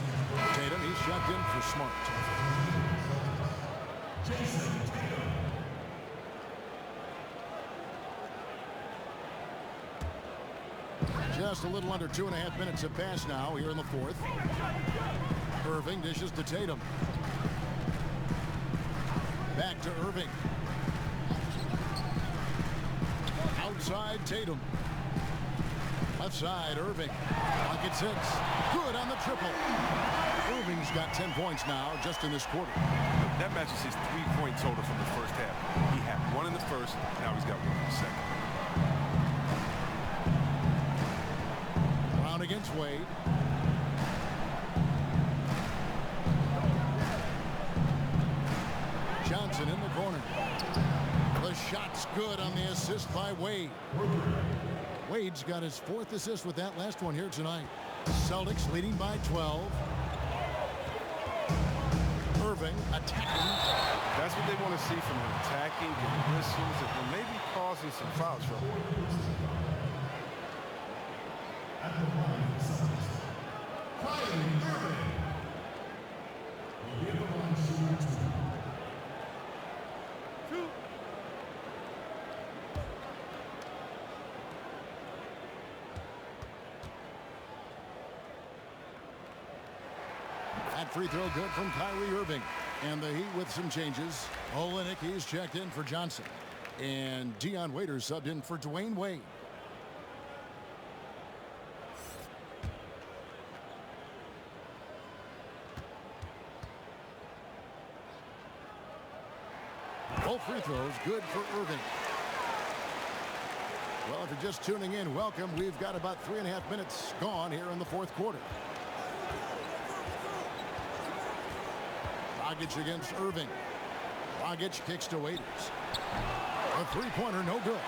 Tatum, he's checked in for Smart. Just a little under 2.5 minutes have passed now here in the 4th. Irving dishes to Tatum. Back to Irving. Outside Tatum. Left side Irving. Clock at 6. Good on the triple. Irving's got 10 points now just in this quarter. That matches his 3-point total from the first half. He had 1 in the first, now he's got 1 in the second. Brown against Wade. Johnson in the corner. The shot's good on the assist by Wade. Wade's got his 4th assist with that last one here tonight. Celtics leading by 12. Irving attacking. That's what they want to see from him. Attacking, getting whistles, and maybe causing some foul trouble. At the line, That free throw good from Kyrie Irving. And the Heat with some changes. Olenek, he's checked in for Johnson. And Dion Waiters subbed in for Dwayne Wade. Both free throws good for Irving. Well, if you're just tuning in, welcome. We've got about 3.5 minutes gone here in the fourth quarter. Dragic against Irving. Dragic kicks to Waiters. A three-pointer, no good.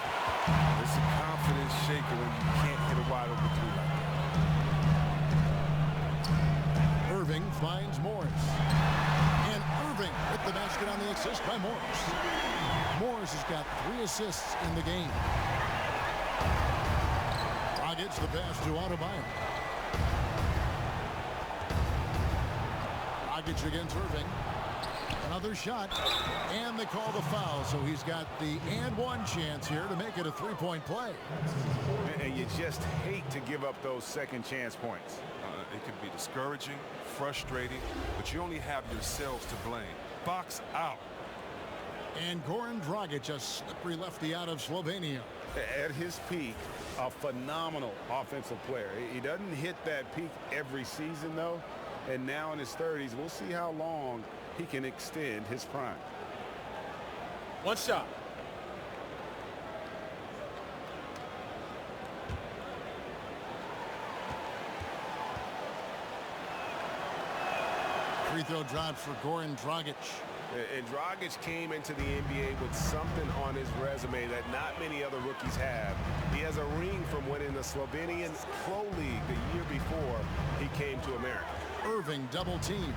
It's a confidence shaker when you can't hit a wide open three like that. Irving finds Morris. And Irving with the basket on the assist by Morris. Morris has got 3 assists in the game. Dragic the pass to Adebayo. Dragic against Irving. Another shot, and they call the foul, so he's got the and one chance here to make it a three-point play. And you just hate to give up those second chance points. It can be discouraging, frustrating, but you only have yourselves to blame. Box out. And Goran Dragic, a slippery lefty out of Slovenia. At his peak, a phenomenal offensive player. He doesn't hit that peak every season, though. And now in his 30s, we'll see how long he can extend his prime. One shot. Free throw dropped for Goran Dragic. And Dragic came into the NBA with something on his resume that not many other rookies have. He has a ring from winning the Slovenian Pro League the year before he came to America. Irving double team.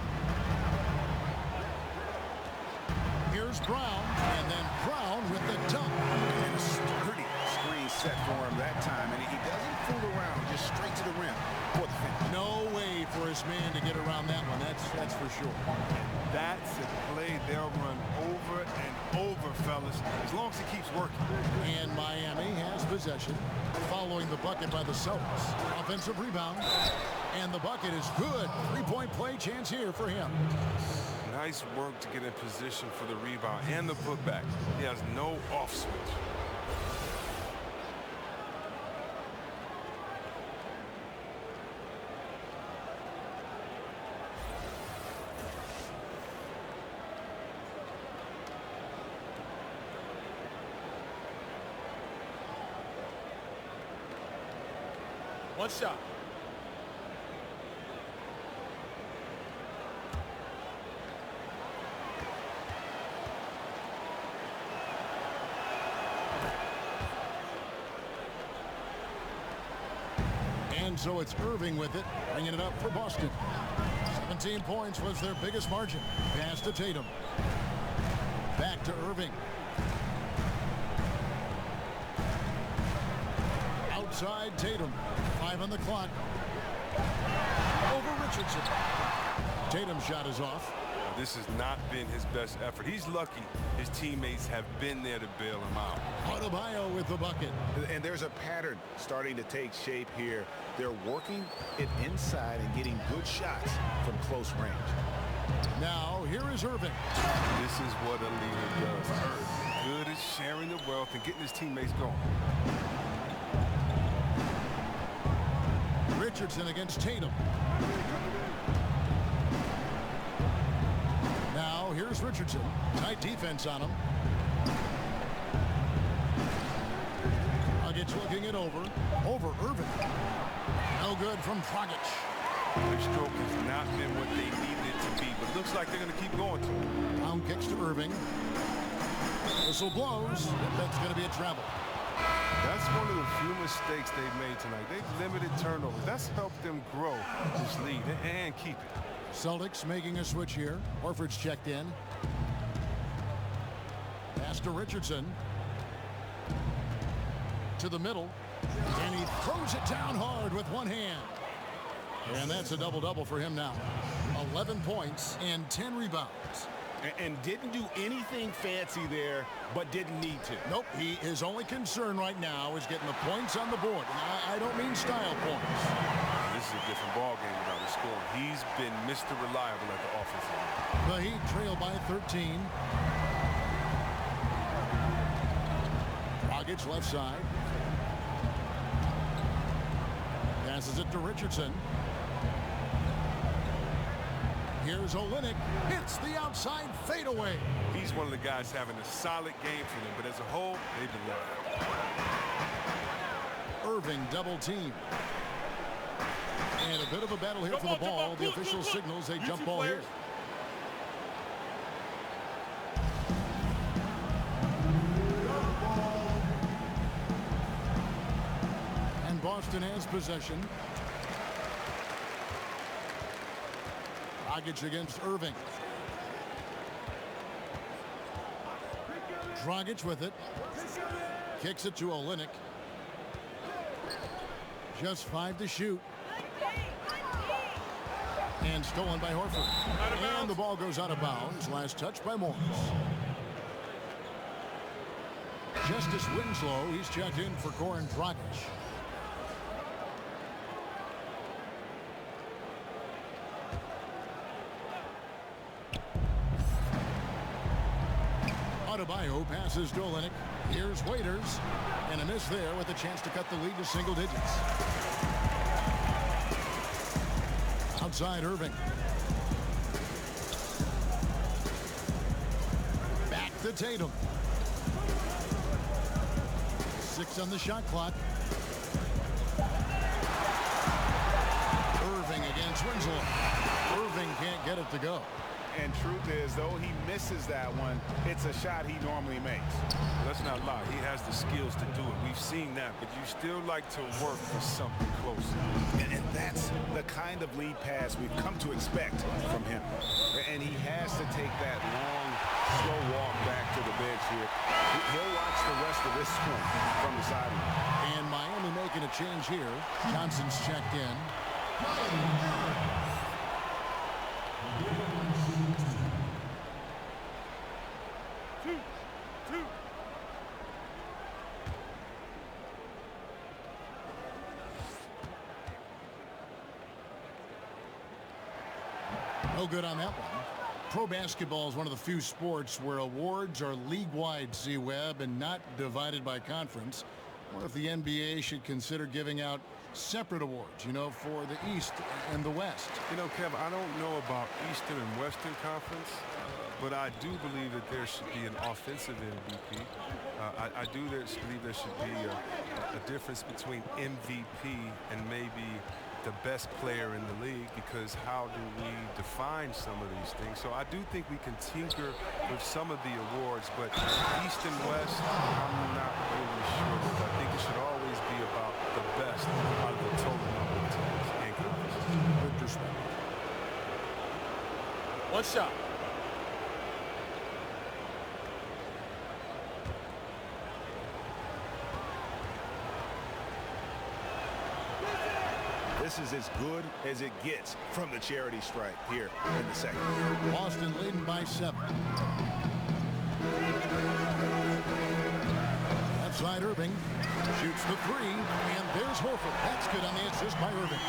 Here's Brown, and then Brown with the dunk. And a sturdy screen set for him that time, and he doesn't fool around, just straight to the rim for the finish. No way for his man to get around that one, that's for sure. That's a play they'll run over and over, fellas, as long as he keeps working. And Miami has possession following the bucket by the Celtics. Offensive rebound, and the bucket is good. Three-point play chance here for him. Nice work to get in position for the rebound and the putback. He has no off switch. One shot. And so it's Irving with it, bringing it up for Boston. 17 points was their biggest margin. Pass to Tatum. Back to Irving. Outside Tatum. 5 on the clock. Over Richardson. Tatum's shot is off. This has not been his best effort. He's lucky his teammates have been there to bail him out. Adebayo with the bucket. And there's a pattern starting to take shape here. They're working it inside and getting good shots from close range. Now, here is Irving. This is what a leader does. Good at sharing the wealth and getting his teammates going. Richardson against Tatum. Now, here's Richardson. Tight defense on him. Dragic looking it over. Over Irving. No good from Dragic. Their stroke has not been what they needed it to be, but looks like they're going to keep going to it. Brown kicks to Irving. Whistle blows. That's going to be a travel. That's one of the few mistakes they've made tonight. They've limited turnovers. That's helped them grow this lead and keep it. Celtics making a switch here. Horford's checked in. Pass to Richardson. To the middle. And he throws it down hard with one hand. And that's a double-double for him now. 11 points and 10 rebounds. And didn't do anything fancy there, but didn't need to. Nope, his only concern right now is getting the points on the board. And I don't mean style points. This is a different ball game without the scoring. He's been Mr. Reliable at the offensive end. The Heat trail by 13. Dragic left side. Passes it to Richardson. Here's Olynyk. Hits the outside fadeaway. He's one of the guys having a solid game for them, but as a whole, they've been left. Irving double team. And a bit of a battle here for the ball. The official signals a jump ball here. And Boston has possession. Dragic against Irving. Dragic with it. Kicks it to Olynyk. Just 5 to shoot. And stolen by Horford. And the ball goes out of bounds. Last touch by Morris. Justice Winslow, he's checked in for Goran Dragic. Adebayo passes to Olynyk. Here's Waiters. And a miss there with a chance to cut the lead to single digits. Outside Irving. Back to Tatum. 6 on the shot clock. Irving against Winslow. Irving can't get it to go. And truth is, though he misses that one, it's a shot he normally makes. Let's not lie. He has the skills to do it. We've seen that, but you still like to work for something closer. And that's the kind of lead pass we've come to expect from him. And he has to take that long, slow walk back to the bench here. He'll watch the rest of this one from the sideline. And Miami making a change here. Johnson's checked in. No good on that one. Pro basketball is one of the few sports where awards are league-wide, C-Web, and not divided by conference. What if the NBA should consider giving out separate awards, for the East and the West? Kev, I don't know about Eastern and Western Conference, but I do believe that there should be an offensive MVP. I do believe there should be a difference between MVP and maybe the best player in the league, because how do we define some of these things? So I do think we can tinker with some of the awards, but East and West, I'm not really sure. I think it should always be about the best out of the total number of teams and conferences. Good perspective. One shot. This is as good as it gets from the charity stripe here in the second. Boston leading by 7. Outside Irving. Shoots the 3. And there's Horford. That's good on the assist by Irving.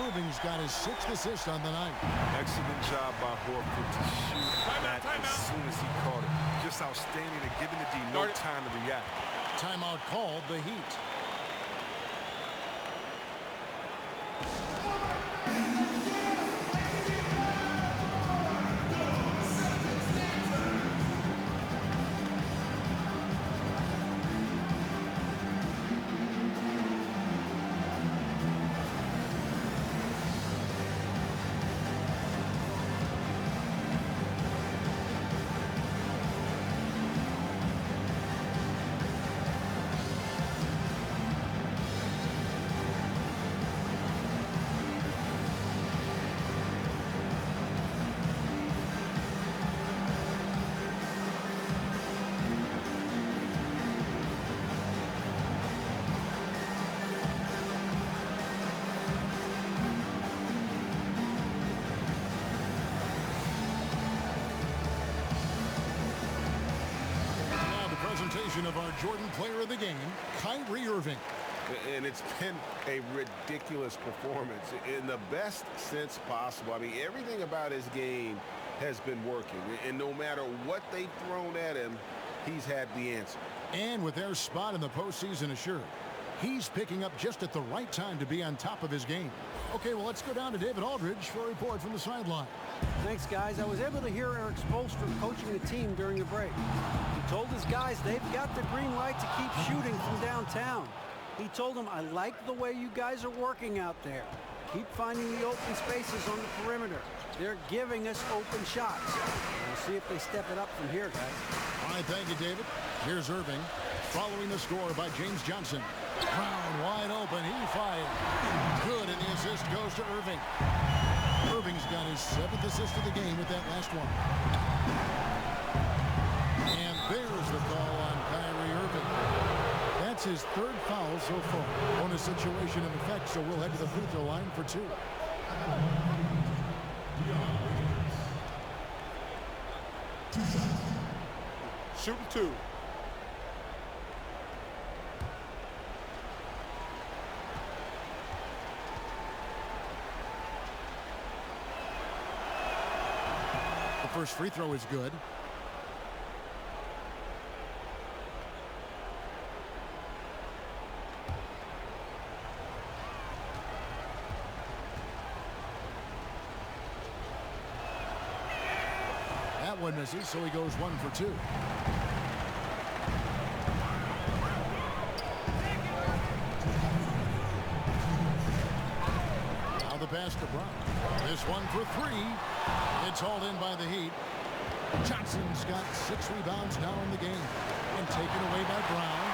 Irving's got his 6th assist on the night. Excellent job by Horford to shoot that as soon as he caught it. Just outstanding at giving the D no time to react. Timeout called, the Heat. version of our Jordan player of the game, Kyrie Irving. And it's been a ridiculous performance in the best sense possible. I mean, everything about his game has been working. And no matter what they've thrown at him, he's had the answer. And with their spot in the postseason assured, he's picking up just at the right time to be on top of his game. Okay, well, let's go down to David Aldridge for a report from the sideline. Thanks, guys. I was able to hear Eric Spoelstra coaching the team during the break. He told his guys they've got the green light to keep shooting from downtown. He told them, I like the way you guys are working out there. Keep finding the open spaces on the perimeter. They're giving us open shots. We'll see if they step it up from here, guys. All right, thank you, David. Here's Irving, following the score by James Johnson. Brown wide open, he fired. Good, and the assist goes to Irving. Irving's got his 7th assist of the game with that last one. And there's the call on Kyrie Irving. That's his 3rd foul so far. Bonus situation in effect, so we'll head to the free throw line for 2. Shooting 2. The first free throw is good. That one misses, so he goes 1 for 2. Now the pass to Brown. This one for 3. It's hauled in by the Heat. Johnson's got 6 rebounds now in the game. And taken away by Brown.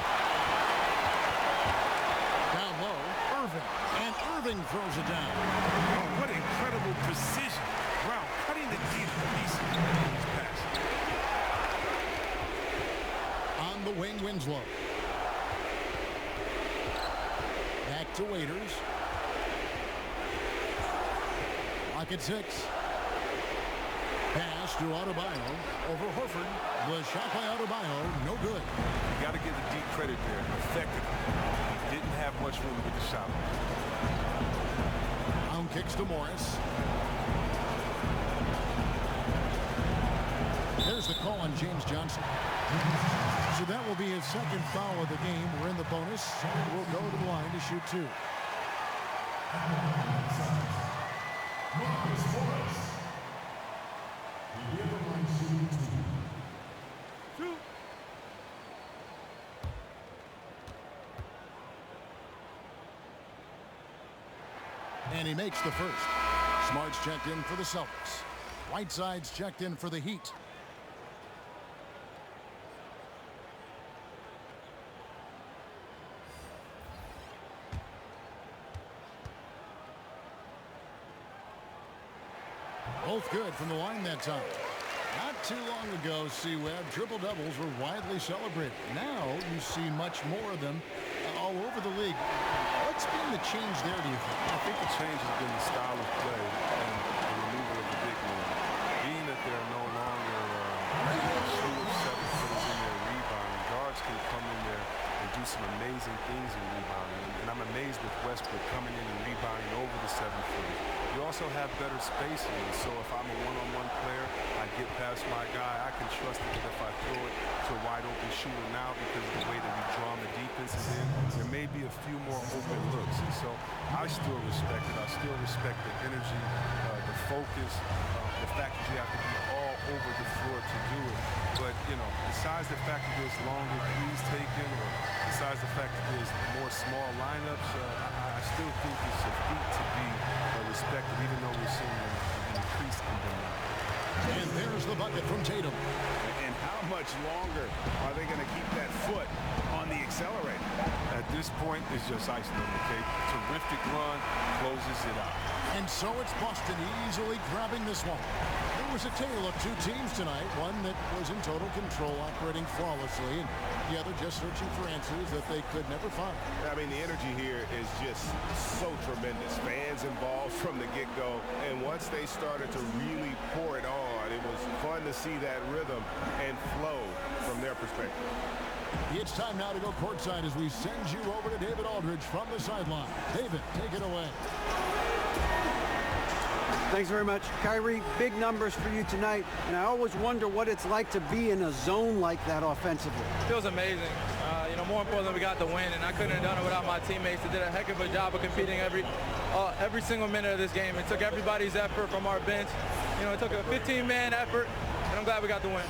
Down low, Irving. And Irving throws it down. Oh, what incredible precision. Brown cutting the deep piece of his pass. On the wing, Winslow. Back to Waiters. Clock at 6. Pass to Adebayo over Horford. The shot by Adebayo, no good. You got to give the deep credit there. Effective. He didn't have much room with the shot. Brown kicks to Morris. There's the call on James Johnson. So that will be his 2nd foul of the game. We're in the bonus. We'll go to the line to shoot 2. And he makes the first. Smart's checked in for the Celtics. Whiteside's checked in for the Heat. Both good from the line that time. Not too long ago, C-Web, triple-doubles were widely celebrated. Now you see much more of them all over the league. What's been the change there, do you think? I think the change has been the style of play and the removal of the big man. Being that there are no longer slew of 7-footers in there rebounding, guards can come in there and do some amazing things in rebounding. And I'm amazed with Westbrook coming in and rebounding over the 7-footers. You also have better spacing, and so if I'm a one-on-one player, I get past my guy, I can trust that if I throw it to a wide-open shooter now because of the way that we draw the defenses in, there may be a few more open looks. And so I still respect it. I still respect the energy, the focus, the fact that you have to be all over the floor to do it. But, you know, besides the fact that there's longer threes taken, or besides the fact that there's more small lineups, I still think it's a feat to be respected, even though we're seeing an increase in them. And there's the bucket from Tatum. And how much longer are they going to keep that foot on the accelerator? At this point, it's just icing on the cake. Terrific run, closes it out. And so it's Boston easily grabbing this one. There was a tale of 2 teams tonight, one that was in total control, operating flawlessly, and the other just searching for answers that they could never find. I mean, the energy here is just so tremendous. Fans involved from the get-go, and once they started to really pour it on, it was fun to see that rhythm and flow from their perspective. It's time now to go courtside as we send you over to David Aldridge from the sideline. David, take it away. Thanks very much. Kyrie, big numbers for you tonight, and I always wonder what it's like to be in a zone like that offensively. It feels amazing. More importantly, we got the win, and I couldn't have done it without my teammates. They did a heck of a job of competing every single minute of this game. It took everybody's effort from our bench. It took a 15-man effort, and I'm glad we got the win.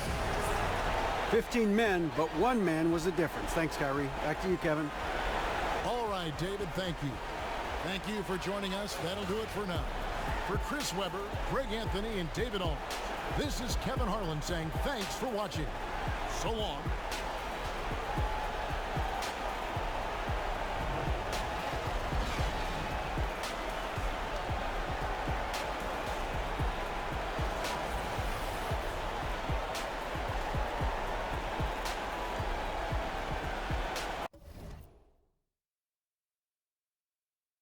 15 men, but one man was the difference. Thanks, Kyrie. Back to you, Kevin. All right, David, thank you. Thank you for joining us. That'll do it for now. For Chris Webber, Greg Anthony, and David Aldridge, this is Kevin Harlan saying thanks for watching. So long.